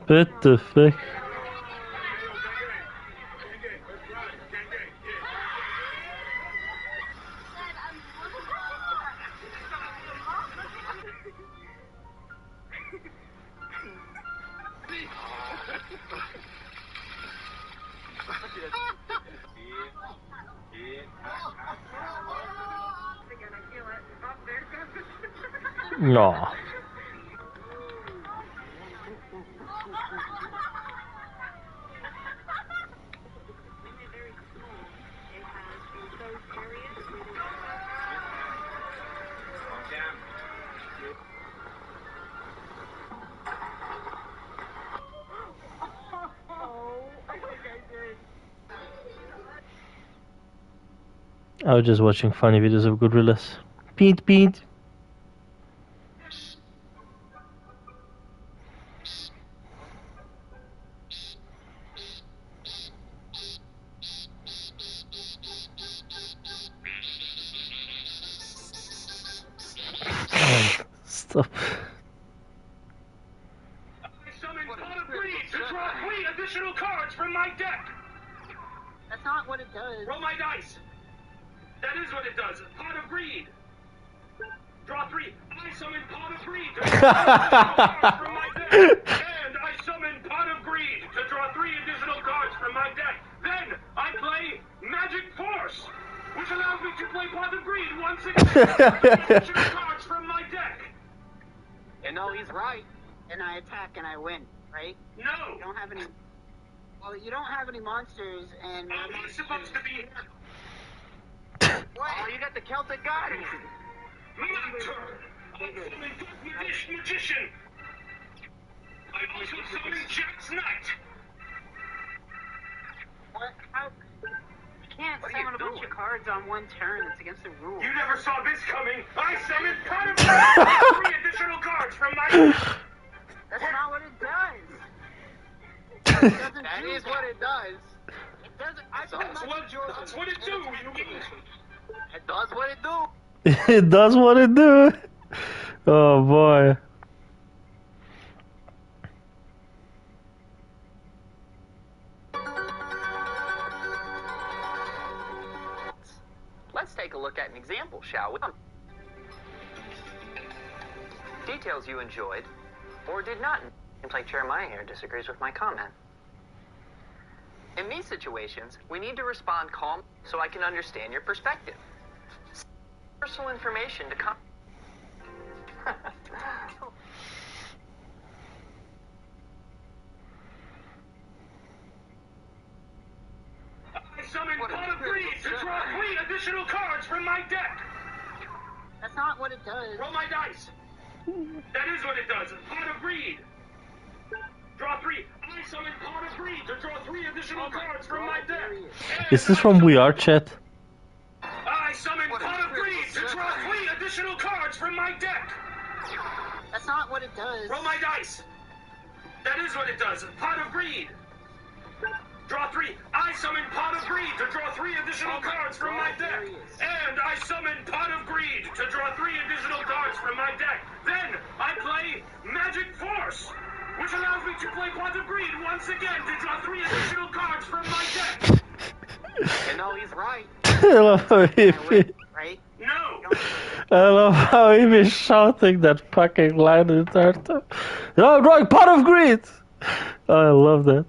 What the fuck? No. I was just watching funny videos of gorillas. Beat, beat. Stop. Summon Connor Breeze to draw 3 additional cards from my deck. That's not what it does. Roll my dice. That is what it does. Pot of greed. Draw 3. I summon pot of greed to draw 3 additional cards from my deck. And I summon pot of greed to draw 3 additional cards from my deck. Then I play magic force, which allows me to play pot of greed once again. 3 additional cards from my deck. And no, he's right. And I attack and I win, right? No. You don't have any. Well, you don't have any monsters, and. He's supposed to be. What? Oh, you got the Celtic goddess. My turn. I summon magician. I also summon Jack's Knight. What? How? You can't summon a bunch of cards on one turn. It's against the rules. You never saw this coming. I summoned pot of greed. 3 additional cards from my deck. That's not what it does. It doesn't That do is that. what it does. It doesn't. That's what it do. It does what it do. It does what it do. Oh boy. Let's take a look at an example, shall we? Details you enjoyed or did not. Seems like Chair Meier disagrees with my comment. In these situations, we need to respond calm so I can understand your perspective. Personal information to come. I summon pot of greed to draw 3 additional cards from my deck. That's not what it does. Roll my dice. That is what it does. Pot of greed. Draw 3. I summon pot of greed to draw 3 additional cards from my deck. Is this from We Are Chat? I summon pot of greed to draw 3 additional cards from my deck. That's not what it does. Roll my dice. That is what it does. Pot of greed. Draw 3. I summon pot of greed to draw 3 additional cards from my deck. And I summon pot of greed to draw 3 additional cards from my deck. Then I play magic force, which allows me to play pot of greed once again to draw 3 additional cards from my deck. And no, he's right. I love how he Right? No. I love how he was shouting that fucking line in the entire time. I'm drawing pot of greed! I love that.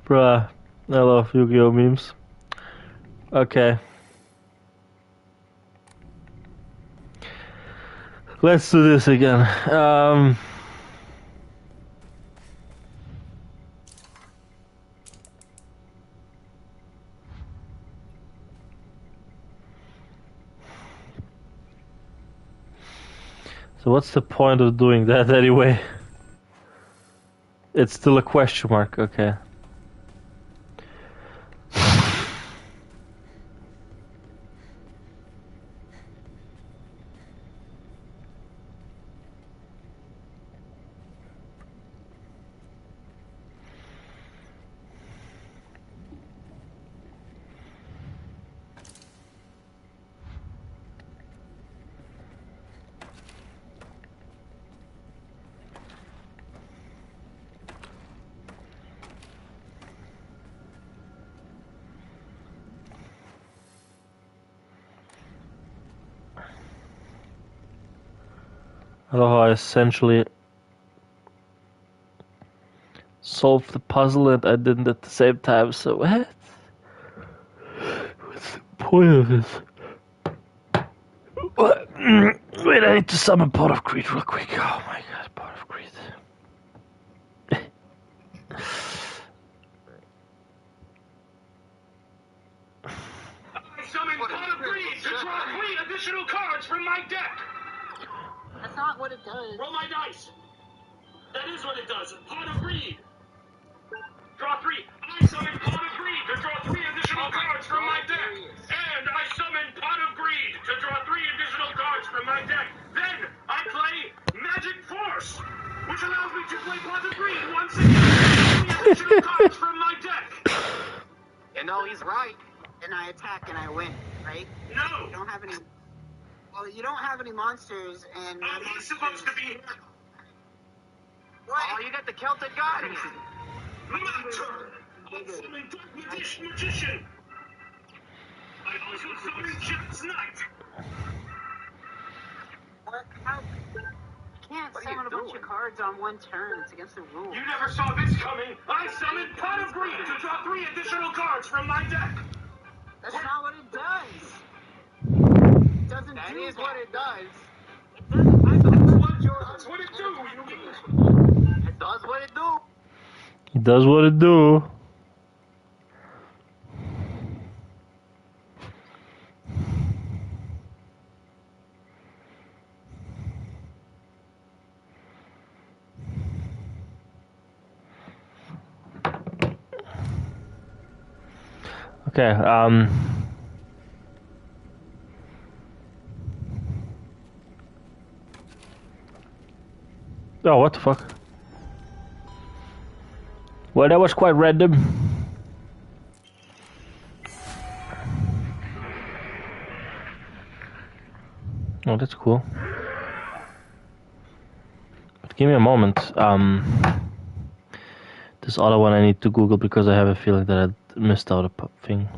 Bruh, I love Yu-Gi-Oh! Memes. Okay. Let's do this again. So what's the point of doing that anyway? It's still a question mark, okay. I love how I essentially solved the puzzle and I didn't at the same time, so what? What's the point of this? What? Wait, I need to summon Pot of Greed real quick. Oh my god, Pot of Greed. I summon pot of greed to draw 3 additional cards from my deck. That's not what it does. Roll my dice. That is what it does. Pot of greed. Draw 3. I summon pot of greed to draw 3 additional cards from my deck. And I summon pot of greed to draw 3 additional cards from my deck. Then I play magic force, which allows me to play pot of greed once again. 3 additional cards from my deck. And no, he's right. And I attack and I win, right? No. You don't have any. Well, you don't have any monsters, and. He's supposed to be. What? Oh, you got the Celtic goddess. My turn. bigger. Summon Dark Magician! I also summon Jack's Knight! How? You can't summon a bunch of cards on one turn. It's against the rules. You never saw this coming! I summoned Pot of Greed to draw 3 additional cards from my deck! That's not what it does. It doesn't That do is that. what it does. It doesn't. That's what it do, you mean? It does what it do. It does what it do. Okay, oh, what the fuck? Well, that was quite random. Oh, that's cool. But give me a moment. This other one I need to Google because I have a feeling that I missed out a thing.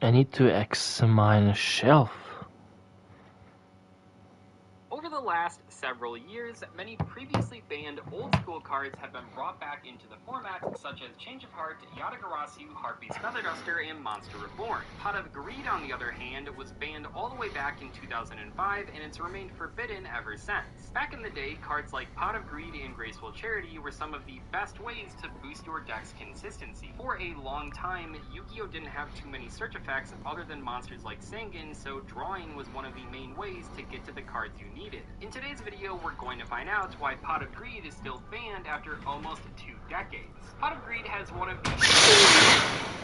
I need to examine a shelf. Over the last several years, many previously banned old-school cards have been brought back into the format, such as Change of Heart, Yatagarasu, Harpy's Feather Duster, and Monster Reborn. Pot of Greed, on the other hand, was banned all the way back in 2005, and it's remained forbidden ever since. Back in the day, cards like Pot of Greed and Graceful Charity were some of the best ways to boost your deck's consistency. For a long time, Yu-Gi-Oh! Didn't have too many search effects other than monsters like Sangan, so drawing was one of the main ways to get to the cards you needed. In today's video, we're going to find out why Pot of Greed is still banned after almost 2 decades. Pot of Greed has one of the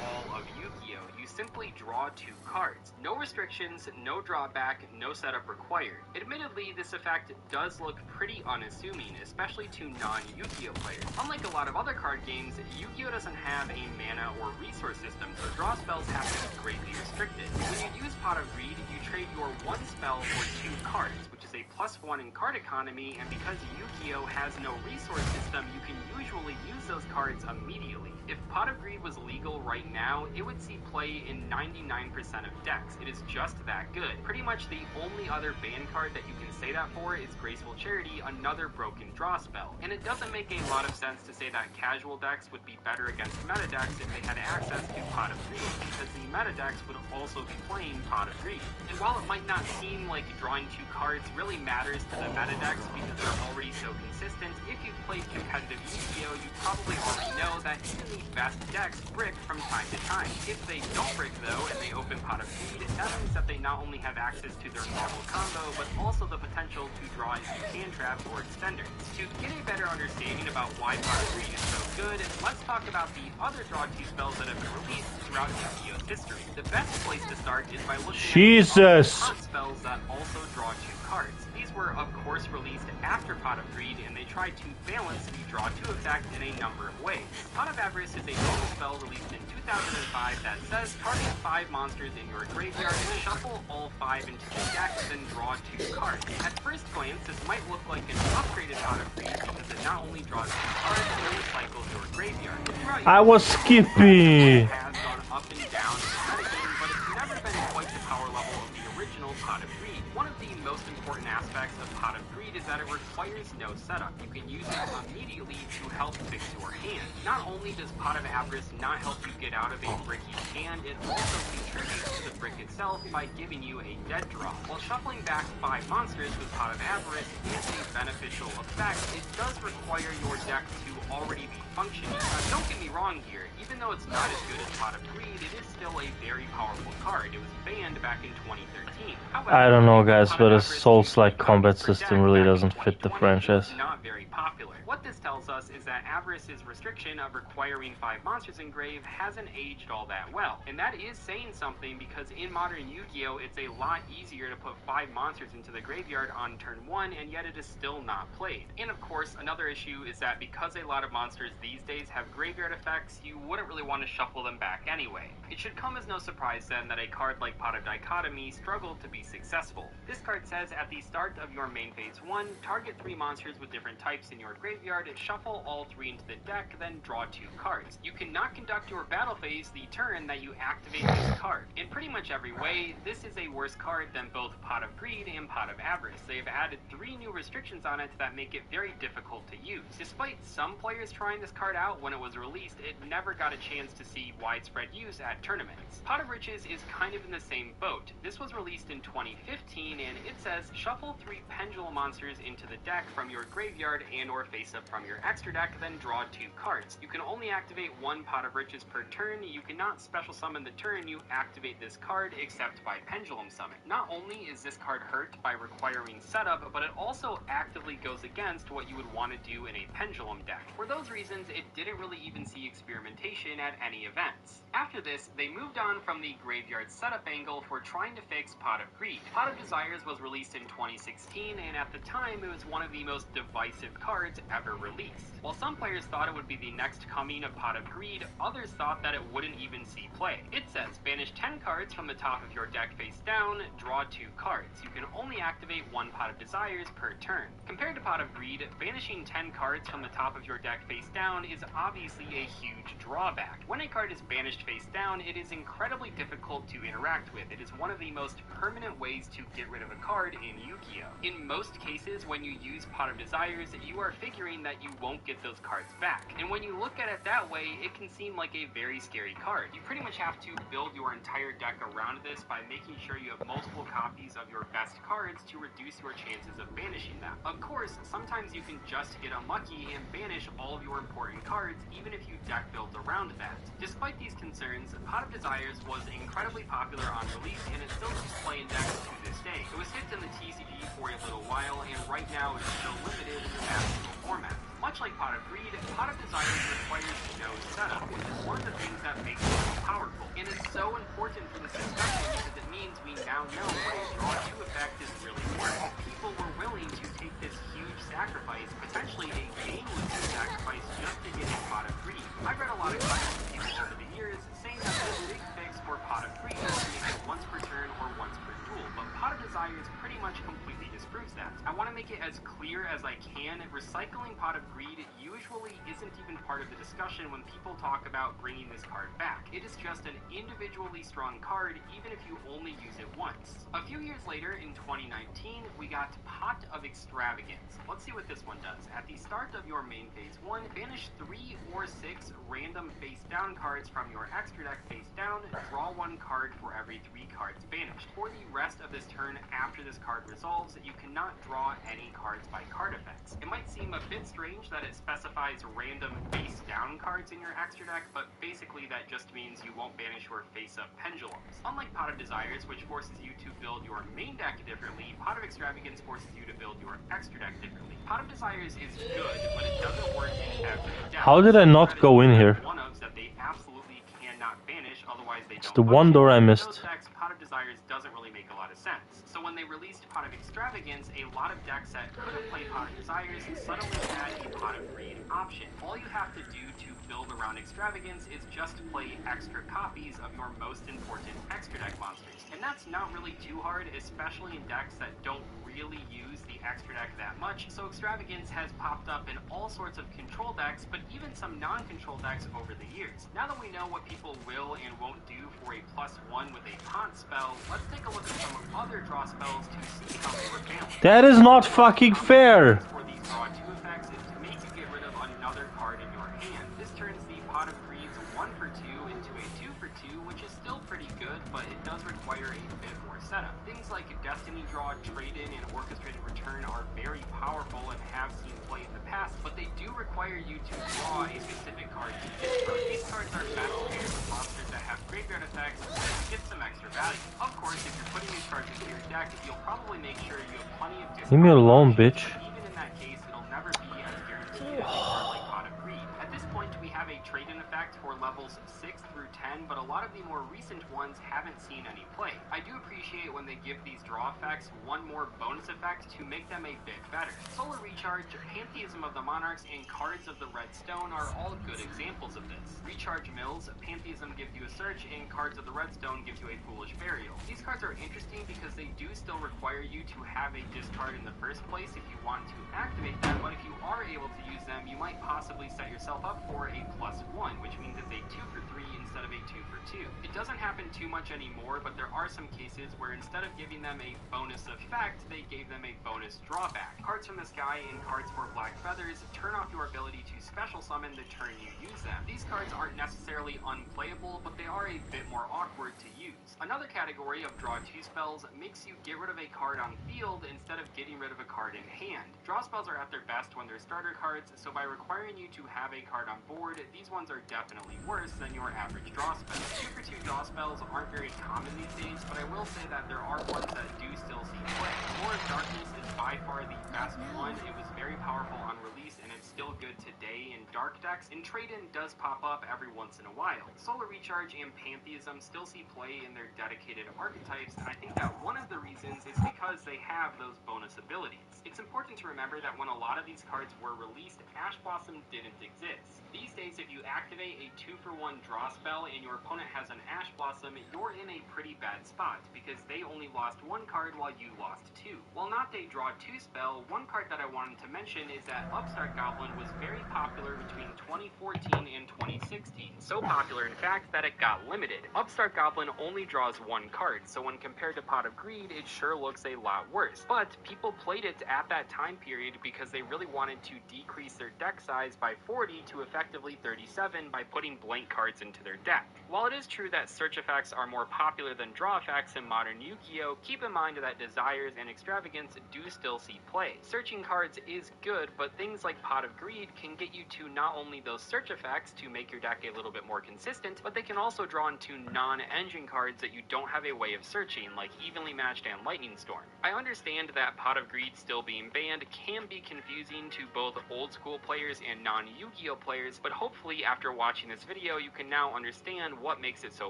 all of Yu-Gi-Oh! You simply draw 2 cards. No restrictions, no drawback, no setup required. Admittedly, this effect does look pretty unassuming, especially to non-Yu-Gi-Oh! Players. Unlike a lot of other card games, Yu-Gi-Oh! Doesn't have a mana or resource system, so draw spells have to be greatly restricted. When you use Pot of Greed, you trade your 1 spell for 2 cards, which is a +1 in card economy, and because Yu-Gi-Oh! Has no resource system, you can usually use those cards immediately. If Pot of Greed was legal right now, it would see play in 99% of decks. It is just that good. Pretty much the only other ban card that you can say that for is Graceful Charity, another broken draw spell. And it doesn't make a lot of sense to say that casual decks would be better against meta decks if they had access to Pot of Greed, because the meta decks would also be playing Pot of Greed. And while it might not seem like drawing 2 cards really matters to the meta decks because they're already so consistent, if you've played competitive Yu-Gi-Oh! You probably already know that even the best decks brick from time to time. If they don't brick though, and they open Pot of Greed, that means that they not only have access to their normal combo, but also the potential to draw into hand traps or extenders. To get a better understanding about why Pot of Greed is so good, let's talk about the other draw 2 spells that have been released throughout Yu-Gi-Oh's history. The best place to start is by looking at the spells that also draw 2 cards. These were, of course, released after Pot of Greed, and they tried to balance the draw 2 effect in a number of ways. Pot of Avarice is a normal spell released in 2005 that says target 5 monsters in your graveyard, shuffle all 5 into the deck, then draw 2 cards. At first glance, this might look like an upgraded Pot of Greed because it not only draws 2 cards, but recycles your graveyard. I was skippy. Has gone up and down in the metagame, but it's never been quite the power level of the original Pot of Greed. One of the most important aspects of Pot of Greed is that it requires no setup. You can use it immediately to help fix your hand. Not only does Pot of Avarice not help you get out of a bricky hand, it also contributes to the brick itself by giving you a dead draw. While shuffling back 5 monsters with Pot of Avarice is a beneficial effect, it does require your deck to already be functioning. Don't get me wrong here, even though it's not as good as Pot of Greed, it is still a very powerful card. It was banned back in 2013. However, I don't know, guys, but a Souls-like combat system really doesn't fit the franchise. Not very popular. What this tells us is that Avarice's restriction of requiring 5 monsters in grave hasn't aged all that well. And that is saying something because in modern Yu-Gi-Oh! It's a lot easier to put 5 monsters into the graveyard on turn 1, and yet it is still not played. And of course, another issue is that because a lot of monsters these days have graveyard effects, you wouldn't really want to shuffle them back anyway. It should come as no surprise then that a card like Pot of Dichotomy struggled to be successful. This card says at the start of your main phase 1, target 3 monsters with different types in your graveyard, shuffle all 3 into the deck, then draw 2 cards. You cannot conduct your battle phase the turn that you activate this card. In pretty much every way, this is a worse card than both Pot of Greed and Pot of Avarice. They have added 3 new restrictions on it that make it very difficult to use. Despite some players trying this card out when it was released, it never got a chance to see widespread use at tournaments. Pot of Riches is kind of in the same boat. This was released in 2015, and it says shuffle 3 Pendulum monsters into the deck from your graveyard and or face up from your extra deck, then draw 2 cards. You can only activate 1 Pot of Riches per turn. You cannot special summon the turn you activate this card except by Pendulum Summon. Not only is this card hurt by requiring setup, but it also actively goes against what you would want to do in a Pendulum deck. For those reasons, it didn't really even see experimentation at any events. After this, they moved on from the graveyard setup angle for trying to fix Pot of Greed. Pot of Desires was released in 2016, and at the time, it was one of the most divisive cards ever released. While some players thought it would be the next coming of Pot of Greed, others thought that it wouldn't even see play. It says, banish 10 cards from the top of your deck face down, draw 2 cards. You can only activate 1 Pot of Desires per turn. Compared to Pot of Greed, banishing 10 cards from the top of your deck face down is obviously a huge drawback. When a card is banished face down, it is incredibly difficult to interact with. It is one of the most permanent ways to get rid of a card in Yu-Gi-Oh! In most cases, when you use Pot of Desires, you are figuring that you won't get those cards back. And when you look at it that way, it can seem like a very scary card. You pretty much have to build your entire deck around this by making sure you have multiple copies of your best cards to reduce your chances of banishing them. Of course, sometimes you can just get unlucky and banish all of your important cards, even if you deck build around that. Despite these concerns, Pot of Desires was incredibly popular on release, and it still keeps playing decks to this day. It was hit in the TCG for a little while, and right now it's still limited in the magical format. Much like Pot of Greed, Pot of Desires requires no setup, which is one of the things that makes it so powerful. And it's so important for this discussion because it means we now know what a draw 2 effect is really worth. People were willing to take this huge sacrifice, potentially a game-losing sacrifice, just to get a Pot of Greed. I've read a lot of comments from people over the years saying that this big fix for Pot of Greed is to make it once per turn or once per duel, but Pot of Desires pretty much completely disproves that. I want to make it as clear as I can, recycling Pot of Greed usually isn't even part of the discussion when people talk about bringing this card back. It is just an individually strong card, even if you only use it once. A few years later, in 2019, we got Pot of Extravagance. Let's see what this one does. At the start of your main phase 1, banish 3 or 6 random face down cards from your extra deck face down, draw 1 card for every 3 cards banished. For the rest of this turn after this card resolves, you cannot draw any cards by card effects. It might seem a bit strange that it specifies random face down cards in your extra deck, but basically that just means you won't banish your face up pendulums. Unlike Pot of Desires, which forces you to build your main deck differently, Pot of Extravagance forces you to build your extra deck differently. Pot of Desires is good, but it doesn't work in every deck. How did I not go in here? One of that they absolutely cannot banish, otherwise they It's don't the one door I function. missed. In those decks, Pot of Desires doesn't really make a lot of sense. So when they released Pot of Extravagance, a lot of decks that could have played Pot of Desires suddenly had a Pot of Greed option. All you have to do to build around Extravagance is just play extra copies of your most important extra deck monsters. And that's not really too hard, especially in decks that don't really use the extra deck that much, so Extravagance has popped up in all sorts of control decks, but even some non-control decks over the years. Now that we know what people will and won't do for a +1 with a taunt spell, let's take a look at some other draw spells to see how they were balanced. That is not fucking fair! For these draw 2 effects is to make you get rid of another card in your hand. This turns the Pot of Greed's 1 for 2 into a 2 for 2, which is still pretty good, but it does require a bit more setup. Things like Destiny Draw, Trade-In, and Orchestrated Return are very powerful and have seen play in the past, but they do require you to draw a specific card to discard. These cards are battle pairs with monsters that have graveyard effects and get some extra value. Of course, if you're putting these cards into your deck, you'll probably make sure you have plenty of discard. Leave me alone, bitch. But even in that case, it'll never be as guaranteed as a card like Pot of Greed. At this point, we have a trade-in effect for levels 6 through 10, but a lot of the more recent ones haven't seen any play. I do appreciate when they give these draw effects one more bonus effect to make them a bit better. Solar Recharge, Pantheism of the Monarchs, and Cards of the Red Stone are all good examples of this. Recharge Mills, Pantheism gives you a search, and Cards of the Red Stone gives you a Foolish Burial. These cards are interesting because they do still require you to have a discard in the first place if you want to activate them, but if you are able to use them, you might possibly set yourself up for a +1, which means it's a 2 for 3 instead of a 2 for 2. It doesn't happen too much anymore, but there are some cases where instead of giving them a bonus effect, they gave them a bonus drawback. Cards from the Sky and Cards for Black Feathers turn off your ability to special summon the turn you use them. These cards aren't necessarily unplayable, but they are a bit more awkward to use. Another category of draw 2 spells makes you get rid of a card on field instead of getting rid of a card in hand. Draw spells are at their best when they're starter cards, so by requiring you to have a card on board, card, these ones are definitely worse than your average draw spell. 2 for 2 draw spells aren't very common these days, but I will say that there are ones that do still see play. War of Darkness is by far the best one. It was very powerful on release, and it's still good today in dark decks, and trade-in does pop up every once in a while. Solar Recharge and Pantheism still see play in their dedicated archetypes, and I think that one of the reasons is because they have those bonus abilities. It's important to remember that when a lot of these cards were released, Ash Blossom didn't exist. These days, if you activate a 2-for-1 draw spell and your opponent has an Ash Blossom, you're in a pretty bad spot, because they only lost 1 card while you lost 2. While not a draw 2 spell, one card that I wanted to mention is that Upstart Goblin was very popular between 2014 and 2016. So popular, in fact, that it got limited. Upstart Goblin only draws 1 card, so when compared to Pot of Greed, it sure looks a lot worse. But people played it at that time period because they really wanted to decrease their deck size by 40 to effectively 37 by putting blank cards into their deck. While it is true that search effects are more popular than draw effects in modern Yu-Gi-Oh!, keep in mind that Desires and Extravagance do still see play. Searching cards is good, but things like Pot of Greed can get you to not only those search effects to make your deck a little bit more consistent, but they can also draw into non-engine cards that you don't have a way of searching, like Evenly Matched and Lightning Storm. I understand that Pot of Greed still being banned can be confusing to both old school players and non-Yu-Gi-Oh! Players, but hopefully after watching this video you can now understand what makes it so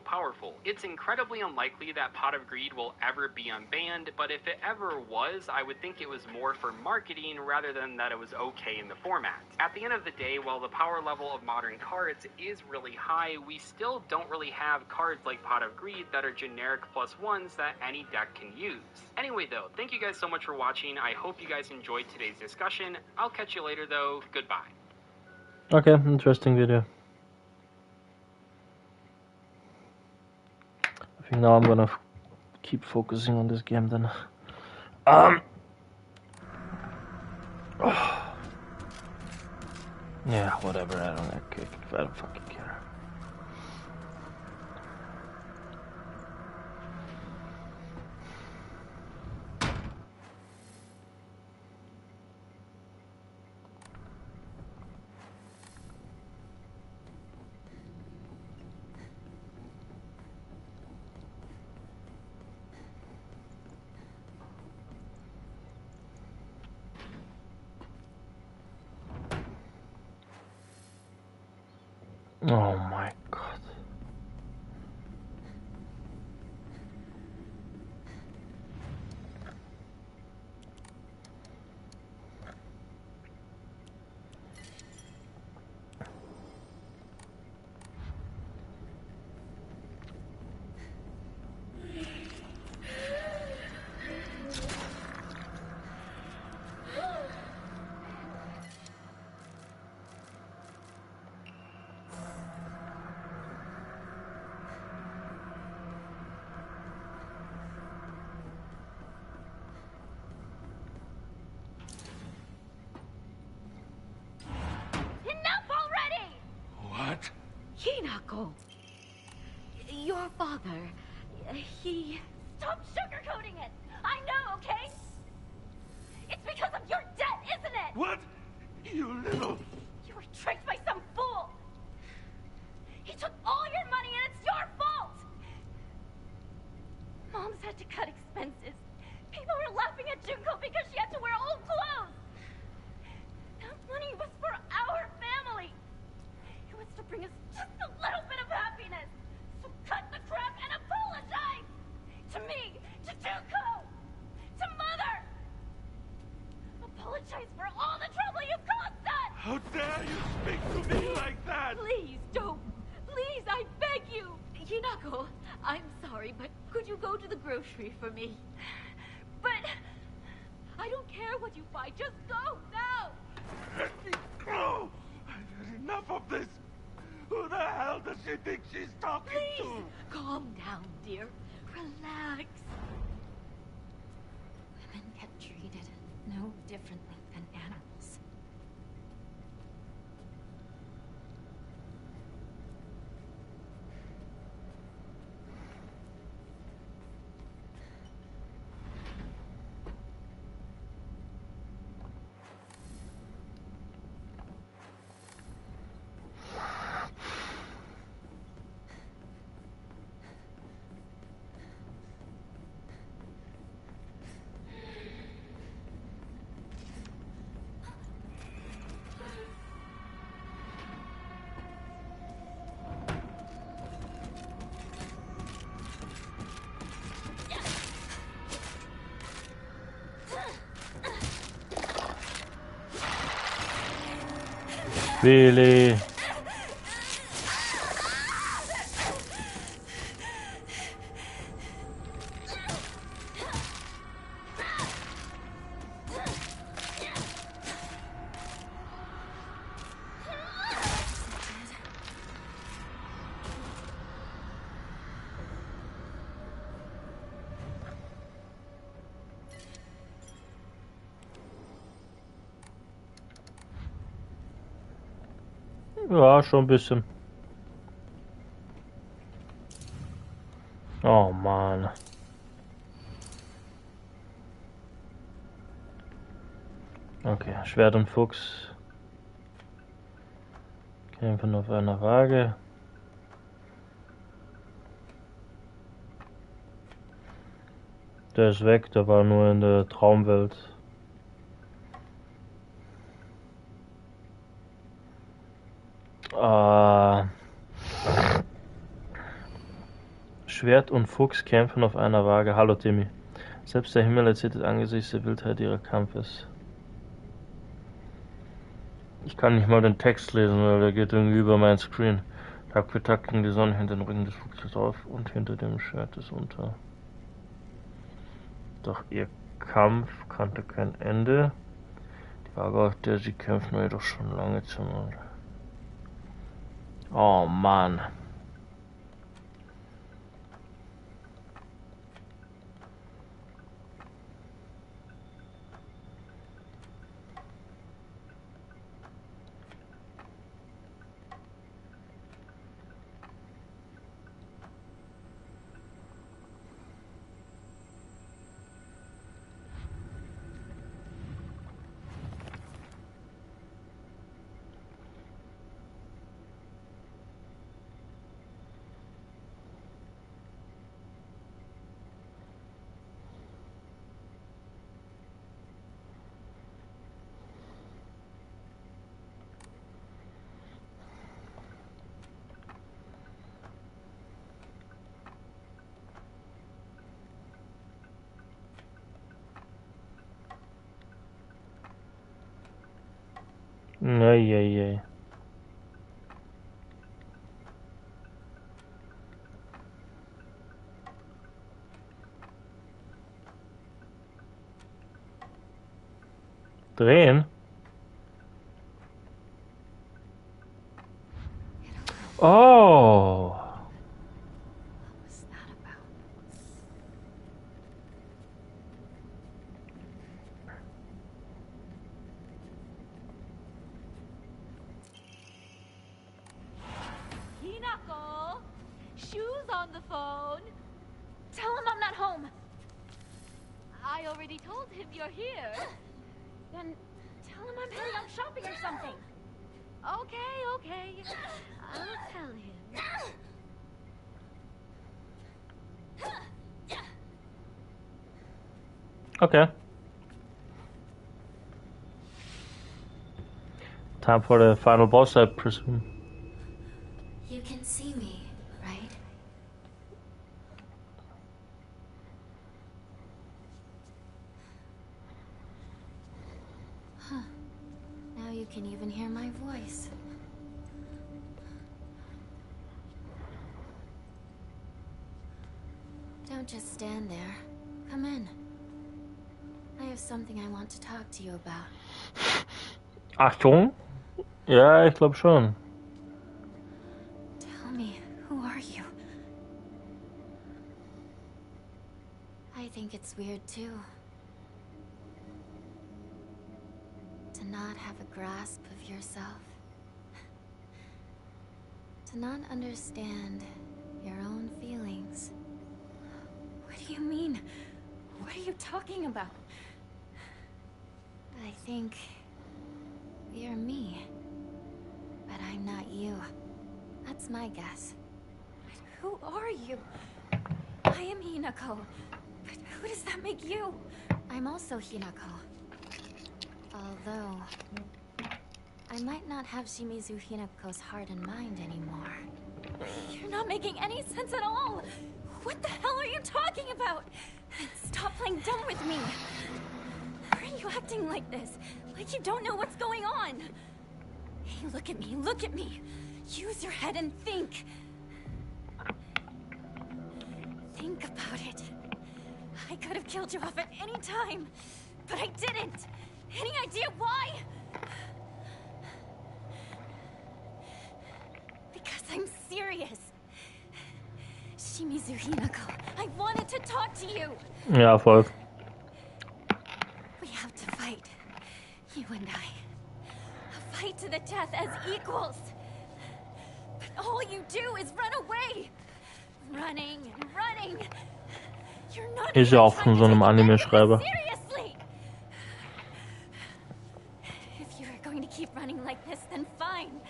powerful. It's incredibly unlikely that Pot of Greed will ever be unbanned, but if it ever was, I would think it was more for marketing rather than that it was okay in the format. At the end of the day, while the power level of modern cards is really high, we still don't really have cards like Pot of Greed that are generic +1s that any deck can use. Anyway though, thank you guys so much for watching. I hope you guys enjoyed today's discussion. I'll catch you later though. Goodbye. Okay, interesting video. I think now I'm gonna keep focusing on this game then. Yeah, whatever, I don't fucking care. Oh my god. Enough already! What? Hinako. Your father, he... Stop sugarcoating it! I know, okay? It's because of your debt, isn't it? What? You little... You were tricked by some fool! He took all your money and it's your fault! Mom's had to cut expenses. People were laughing at Junko because she had to wear old clothes! That money was for our family! It was to bring us just a little bit of happiness! So cut the crap and apologize! To me, to Junko, to Mother! Apologize for all the trouble you've caused us! How dare you speak to me like that? Please don't! Please, I beg you! Hinako, I'm sorry, but could you go to the grocery for me? But... I don't care what you buy, just go, now! Let me go! I've had enough of this! Who the hell does she think she's talking Please, to? calm down, dear. Relax. Women get treated no differently than animals. Really? Ja, schon ein bisschen. Oh Mann. Okay, Schwert und Fuchs kämpfen auf einer Waage. Der ist weg, der war nur in der Traumwelt. Schwert und Fuchs kämpfen auf einer Waage. Hallo Timmy. Selbst der Himmel erzittert angesichts der Wildheit ihrer Kampfes. Ich kann nicht mal den Text lesen, weil der geht irgendwie über mein Screen. Tag für Tag ging die Sonne hinter den Rücken des Fuchses auf und hinter dem Schwert des unter. Doch ihr Kampf kannte kein Ende. Die Waage, auf der sie kämpften, war jedoch schon lange zermürbt. Oh Mann. Eieiei. Drehen? Oh! Hinako! Shu's on the phone! Tell him I'm not home! I already told him you're here. Then tell him I'm heading out shopping or something. Okay, okay. I'll tell him. Okay. Time for the final boss, I presume. You can see me, right? Huh. Now you can even hear my voice. Don't just stand there. Come in. I have something I want to talk to you about. Achtung? Ja, ich glaube schon. Tell me, who are you? I think it's weird too. To not have a grasp of yourself. To not understand your own feelings. What do you mean? What are you talking about? I think you're me, but I'm not you. That's my guess. Who are you? I am Hinako. But who does that make you? I'm also Hinako. Although, I might not have Shimizu Hinako's heart and mind anymore. You're not making any sense at all. What the hell are you talking about? Stop playing dumb with me. Why are you acting like this? Like you don't know what's going on. Hey, look at me, look at me. Use your head and think. Think about it. I could have killed you off at any time, but I didn't. Any idea why? Because I'm serious. Shimizu Hinako, I wanted to talk to you. Ja, voll. We have to fight. You and I. A fight to the death as equals. But all you do is run away. Running and running. You're not Ist ja even auch von trying so to einem take Anime-Schreiber. anything seriously. If you are going to keep running like this, then fine.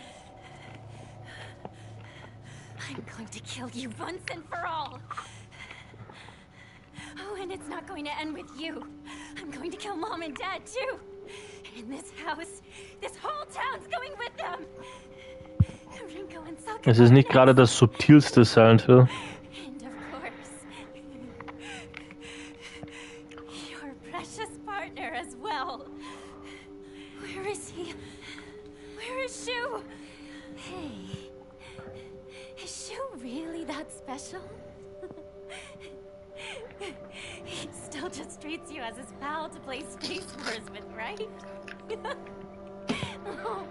I'm going to kill you once and for all. Oh, and it's not going to end with you. I'm going to kill Mom and Dad, too. In this house, this whole town's going with them. Rinko and Sokka. Es ist nicht gerade das subtilste Silent Hill. And of course, your precious partner as well. Where is he? Where is Shu? Hey, is Shu really that special? He still just treats you as his pal to play Space Wars with, right? Oh,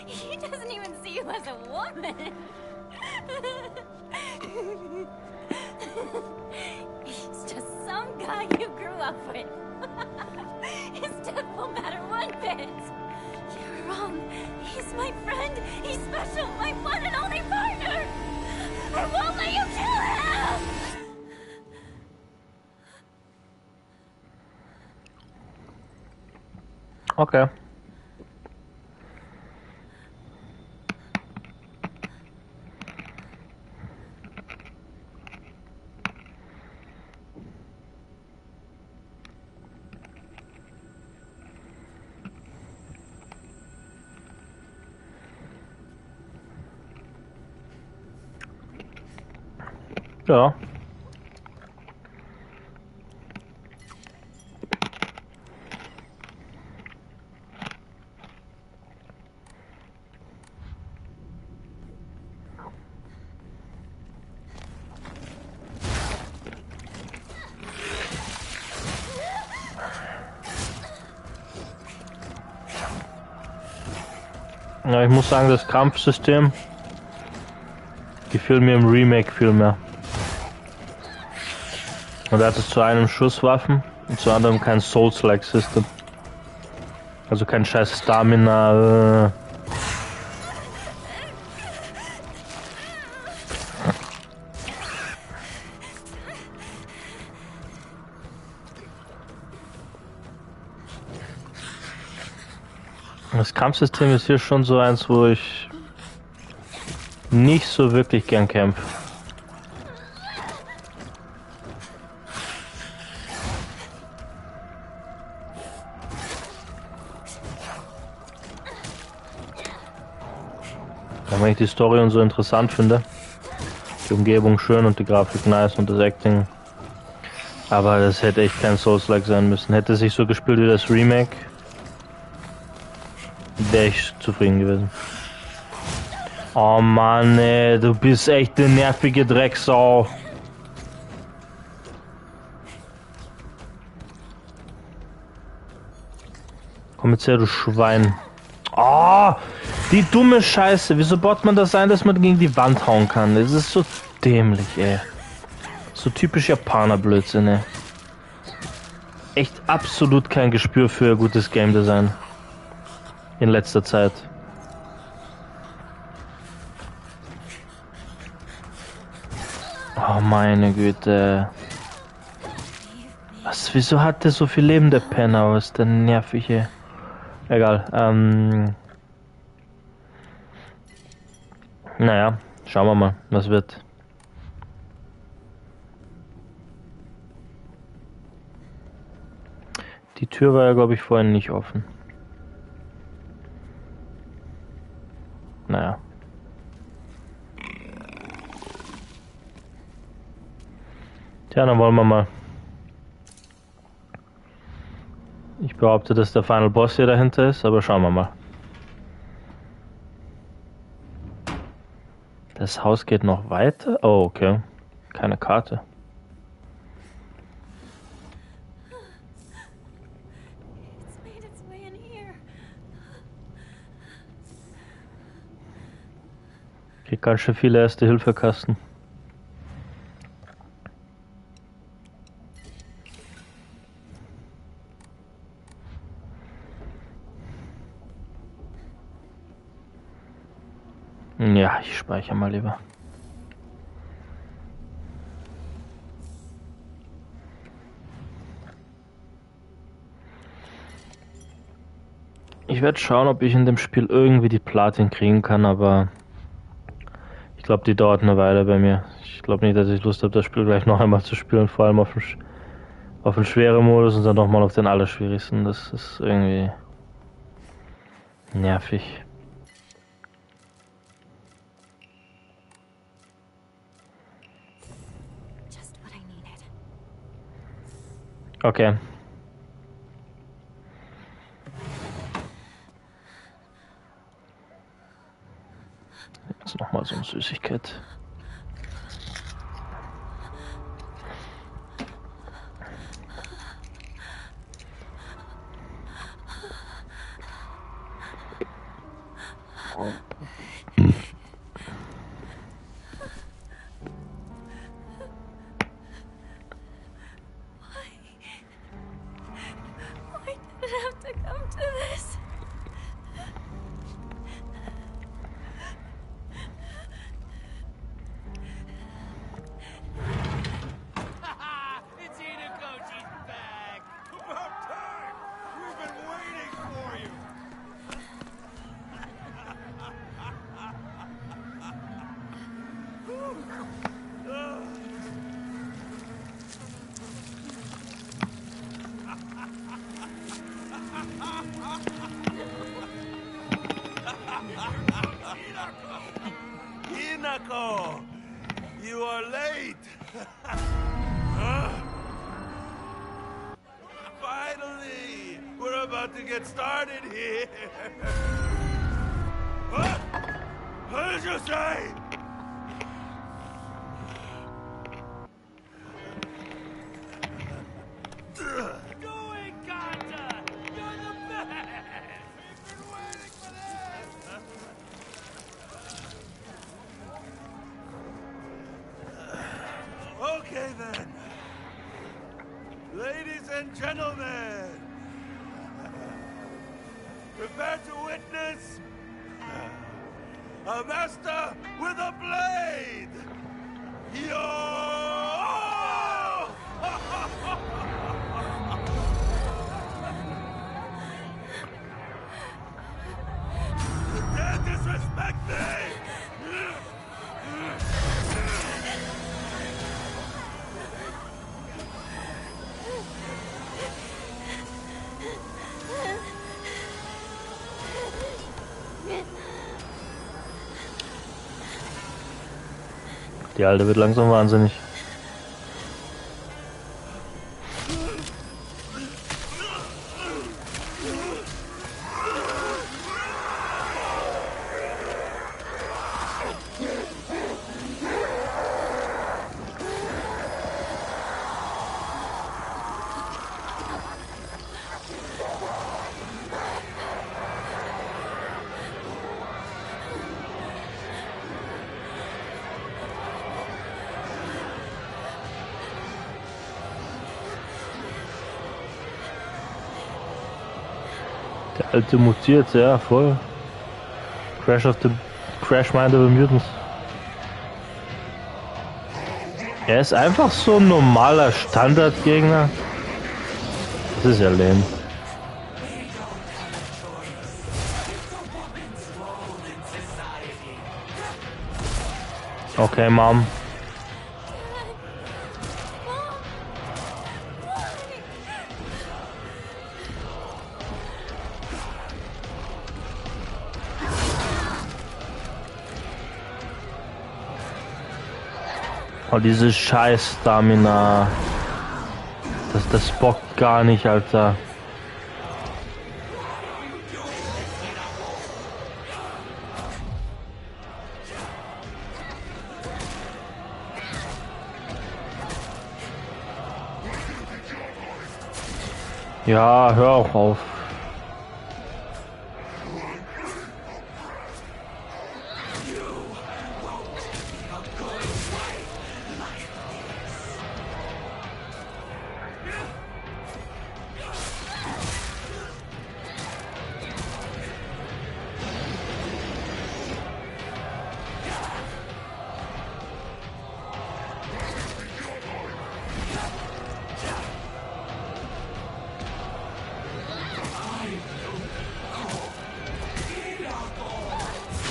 he doesn't even see you as a woman. He's just some guy you grew up with. His death won't matter one bit. You're wrong. He's my friend. He's special. My one and only partner. I won't let you kill him. Okay. Ja. Ja, ich muss sagen, das Kampfsystem gefiel mir im Remake viel mehr. Und er hatte zu einem Schusswaffen und zu anderem kein Souls-like-System. Also kein scheiß Stamina. Das Kampfsystem ist hier schon so eins, wo ich nicht so wirklich gern kämpfe. Auch wenn ich die Story und so interessant finde, die Umgebung schön und die Grafik nice und das Acting. Aber das hätte echt kein Souls-like sein müssen. Hätte sich so gespielt wie das Remake, wäre ich zufrieden gewesen. Oh Mann, ey, du bist echt eine nervige Drecksau. Komm jetzt her, du Schwein. Oh, die dumme Scheiße. Wieso baut man das ein, dass man gegen die Wand hauen kann? Das ist so dämlich, ey. So typisch Japaner-Blödsinn, ey. Echt absolut kein Gespür für gutes Game Design. In letzter Zeit. Oh meine Güte. Was, wieso hat der so viel Leben, der Penner? Was ist der nervige? Egal, naja, schauen wir mal, was wird. Die Tür war ja, glaube ich, vorhin nicht offen. Naja. Tja, dann wollen wir mal. Ich behaupte, dass der Final Boss hier dahinter ist, aber schauen wir mal. Das Haus geht noch weiter? Oh, okay. Keine Karte. It's made its way in here. Krieg ganz schön viele Erste-Hilfe-Kasten. Ja, ich speichere mal lieber. Ich werde schauen, ob ich in dem Spiel irgendwie die Platin kriegen kann, aber ich glaube, die dauert eine Weile bei mir. Ich glaube nicht, dass ich Lust habe, das Spiel gleich noch einmal zu spielen, vor allem auf den schweren Modus und dann nochmal auf den allerschwierigsten. Das ist irgendwie nervig. Just what I needed. Okay. Jetzt nochmal so eine Süßigkeit. Why did it have to come to this? It's Inako, she's back! About time! We've been waiting for you! Inako! You are late! Huh? Finally! We're about to get started here! What? What did you say? Doing, Kanta! You're the best! We've been waiting for this! Okay then. Ladies and gentlemen, prepare to witness a master with a blade! Yo! You dare disrespect me! Die Alte wird langsam wahnsinnig. Der Alte mutiert, ja, voll. Crash Mind of the Mutants. Er ist einfach so ein normaler Standardgegner. Das ist ja lame. Okay, Mom. Oh, diese scheiß Stamina. Das bockt gar nicht, Alter. Ja, hör auch auf.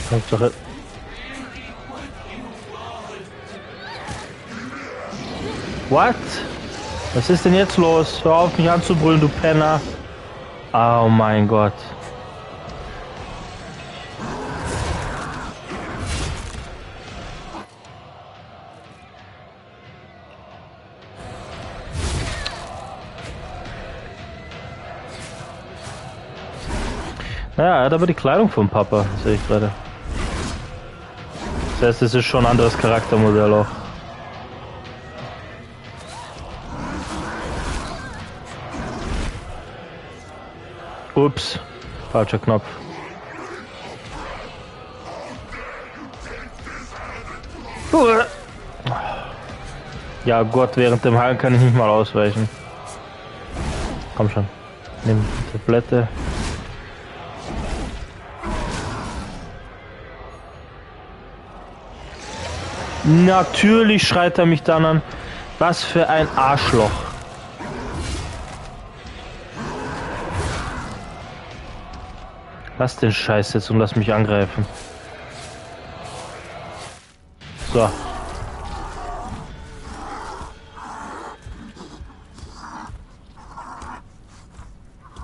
Hauptsache. What? Was ist denn jetzt los? Hör auf mich anzubrüllen, du Penner. Oh mein Gott. Naja, er hat aber die Kleidung vom Papa, sehe ich gerade. Das heißt, es ist schon ein anderes Charaktermodell auch. Ups, falscher Knopf. Ja Gott, während dem Heilen kann ich nicht mal ausweichen. Komm schon, nimm die Tablette. Natürlich schreit er mich dann an. Was für ein Arschloch. Lass den Scheiß jetzt und lass mich angreifen. So.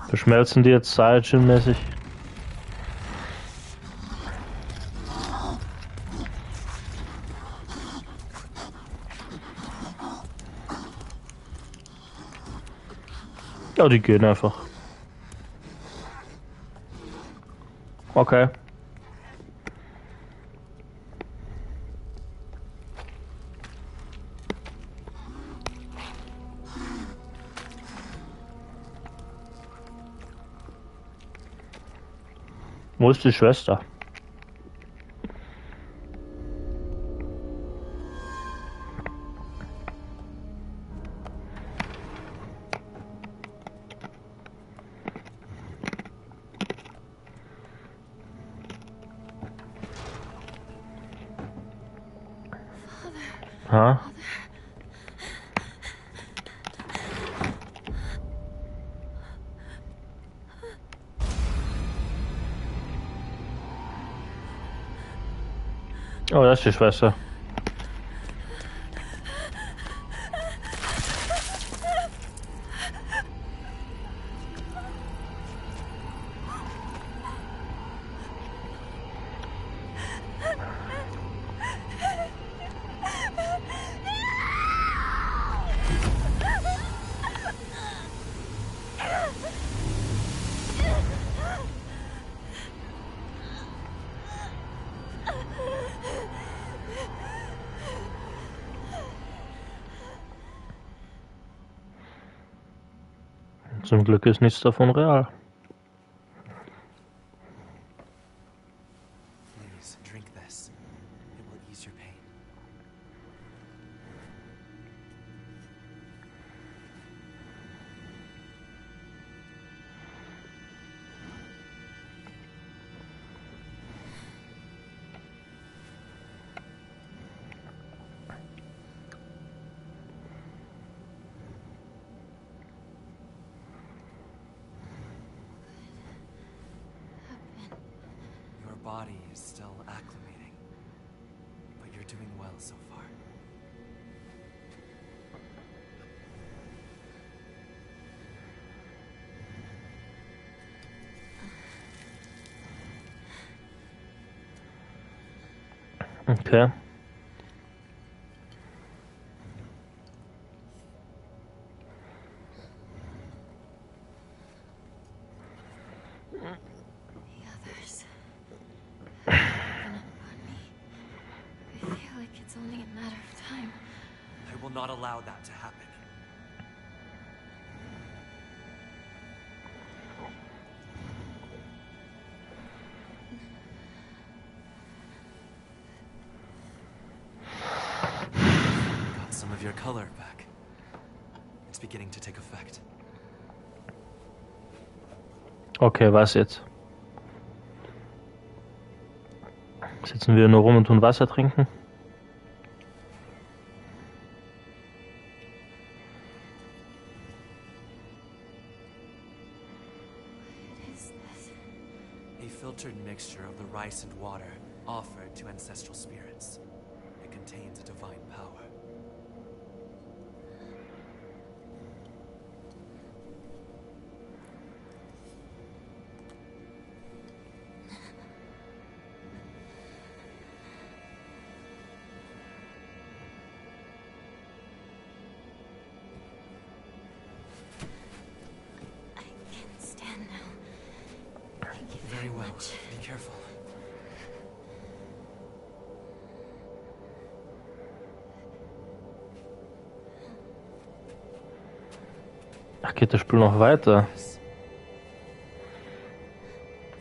Verschmelzen die jetzt Saiyajin-mäßig? Ja, die gehen einfach. Okay. Wo ist die Schwester? Ha? Oh, das ist die Schwester. Zum Glück ist nichts davon real. Please, drink this. It will ease your pain. Your body is still acclimating, but you're doing well so far. Okay. The others have given up on me. I feel like it's only a matter of time. I will not allow that to happen. have your color back. It's beginning to take effect. Okay, was jetzt? Sitzen wir nur rum und tun Wasser trinken? A filtered mixture of the rice and water offered to ancestral spirits. It contains a divine power. Very well. Be careful. Ach, geht das Spiel noch weiter? Yes.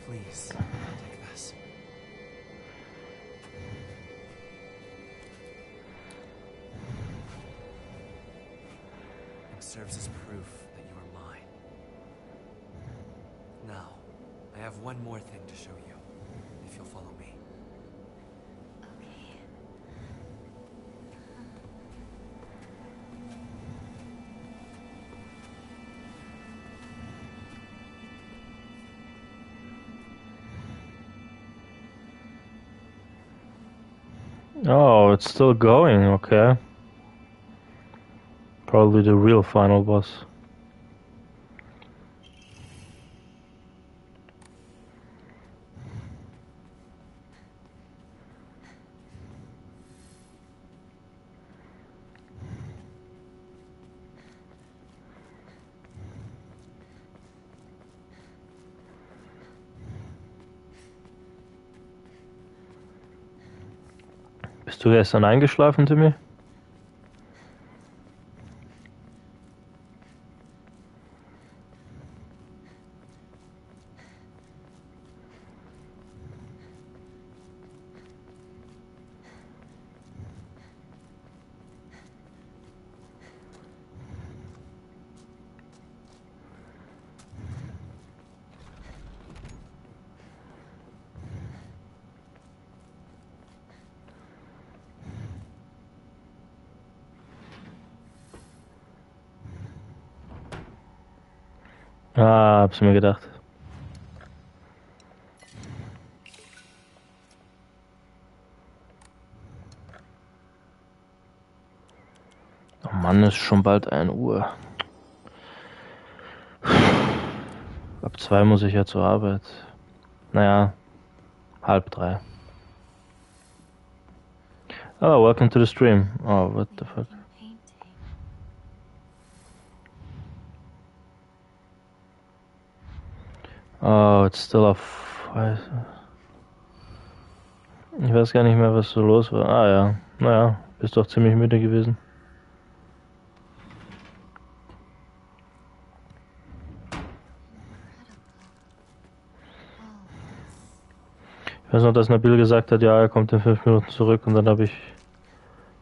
Please, take this. It serves as proof that you are mine. Now, I have one more thing to show you, if you'll follow me. Okay. Oh, it's still going, okay. Probably the real final boss. Bist du gestern eingeschlafen, Timmy? Ah, hab's mir gedacht. Oh Mann, ist schon bald 1 Uhr. Ab 2 muss ich ja zur Arbeit. Naja, 2:30. Oh, welcome to the stream. Oh, what the fuck. Painting. Oh, it's still a... Ich weiß gar nicht mehr, was so los war. Ah ja, naja, bist doch ziemlich müde gewesen. Ich weiß noch, dass Nabil gesagt hat, ja, er kommt in 5 Minuten zurück, und dann habe ich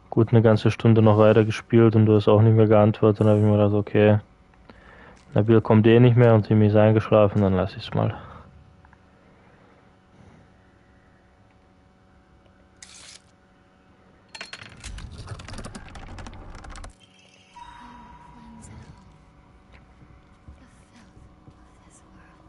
gut eine ganze Stunde noch weiter gespielt und du hast auch nicht mehr geantwortet. Dann habe ich mir gedacht, okay, Nabil kommt eh nicht mehr und Timmy ist eingeschlafen, dann lass ich es mal. Cleanse it all. The filth of this world.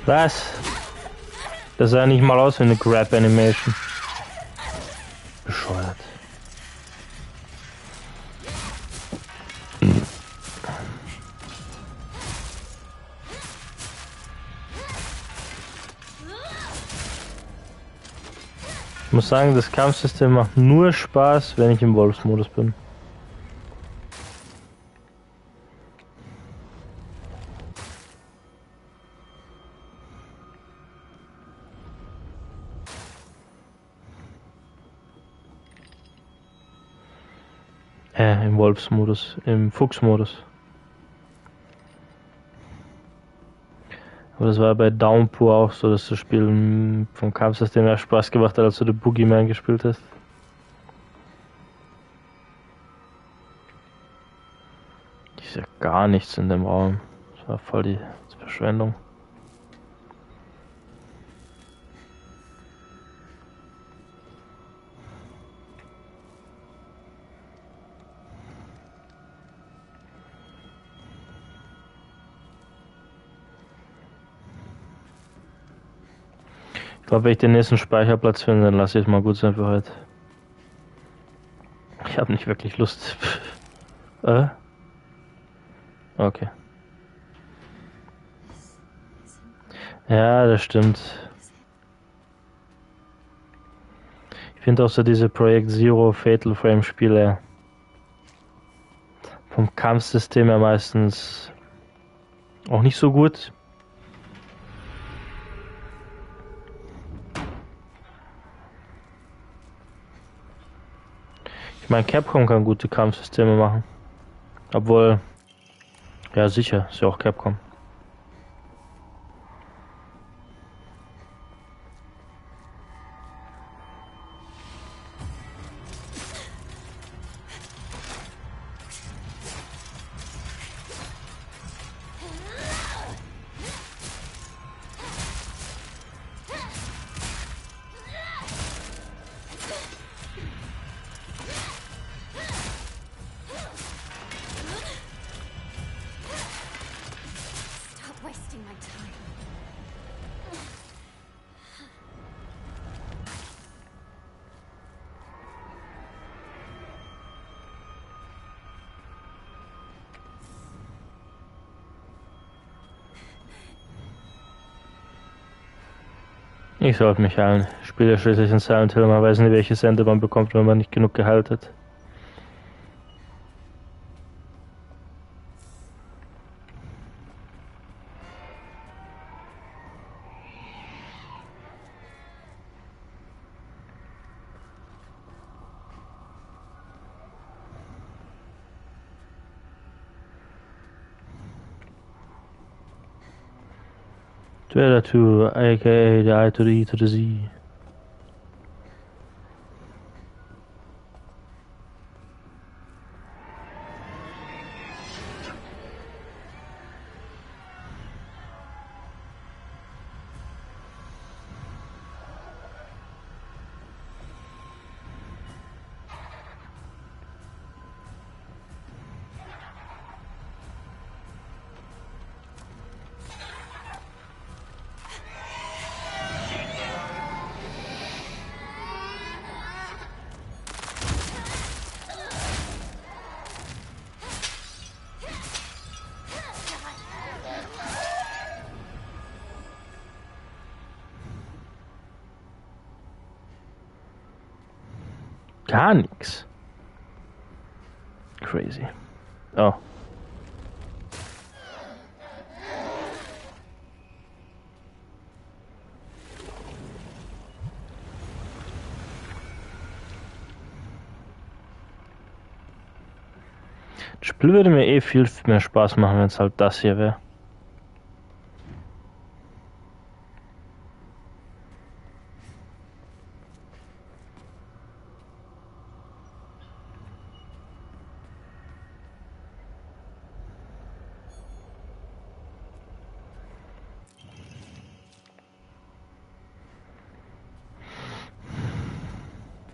Was? Das sah nicht mal aus wie eine Grab-Animation. Bescheuert. muss sagen, das Kampfsystem macht nur Spaß, wenn ich im Wolfsmodus bin. Im Wolfsmodus, im Fuchsmodus. Aber das war bei Downpour auch so, dass das Spiel vom Kampfsystem mehr Spaß gemacht hat, als du den Boogeyman gespielt hast. Ist ja gar nichts in dem Raum. Das war voll die Verschwendung. Ich glaube, wenn ich den nächsten Speicherplatz finde, dann lasse ich es mal gut sein für heute. Ich habe nicht wirklich Lust. Okay. Ja, das stimmt. Ich finde auch so diese Projekt Zero Fatal Frame Spiele vom Kampfsystem ja meistens auch nicht so gut. Ich meine, Capcom kann gute Kampfsysteme machen. Obwohl, ja sicher, ist ja auch Capcom. Stop wasting my time. Ich sollte mich heilen. Ich spiele ja schließlich in Silent Hill, man weiß nicht, welches Ende man bekommt, wenn man nicht genug geheilt hat. Trailer 2, aka the I to the E to the Z. Gar nichts. Crazy. Oh. Das Spiel würde mir eh viel mehr Spaß machen, wenn es halt das hier wäre.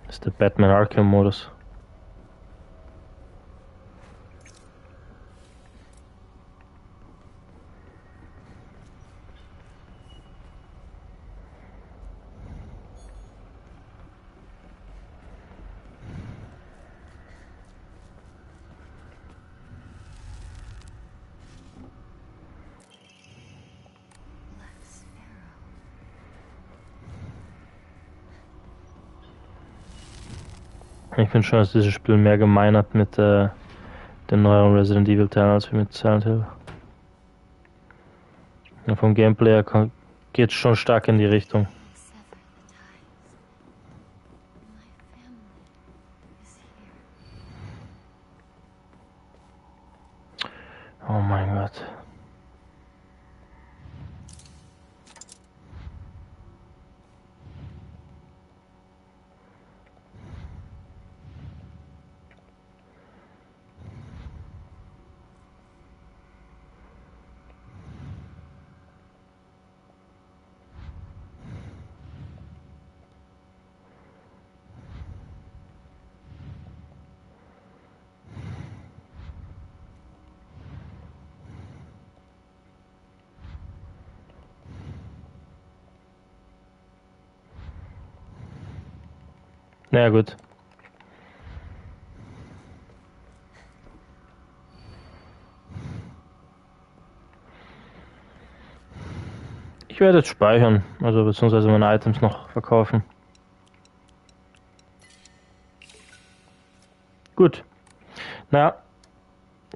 Das ist der Batman Arkham Modus. Ich finde schon, dass dieses Spiel mehr gemein hat mit den neueren Resident Evil Teilen als mit Silent Hill. Ja, vom Gameplay her geht es schon stark in die Richtung. Oh mein Gott. Na ja, gut. Ich werde jetzt speichern, also beziehungsweise meine Items noch verkaufen. Gut. Na,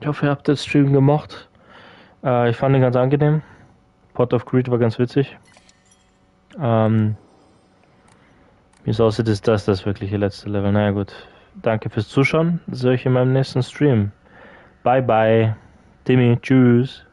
ich hoffe, ihr habt den Stream gemacht. Ich fand ihn ganz angenehm. Pot of Greed war ganz witzig. Wie es aussieht, ist das wirkliche letzte Level. Naja gut. Danke fürs Zuschauen. Sehe euch in meinem nächsten Stream. Bye bye. Timmy, tschüss.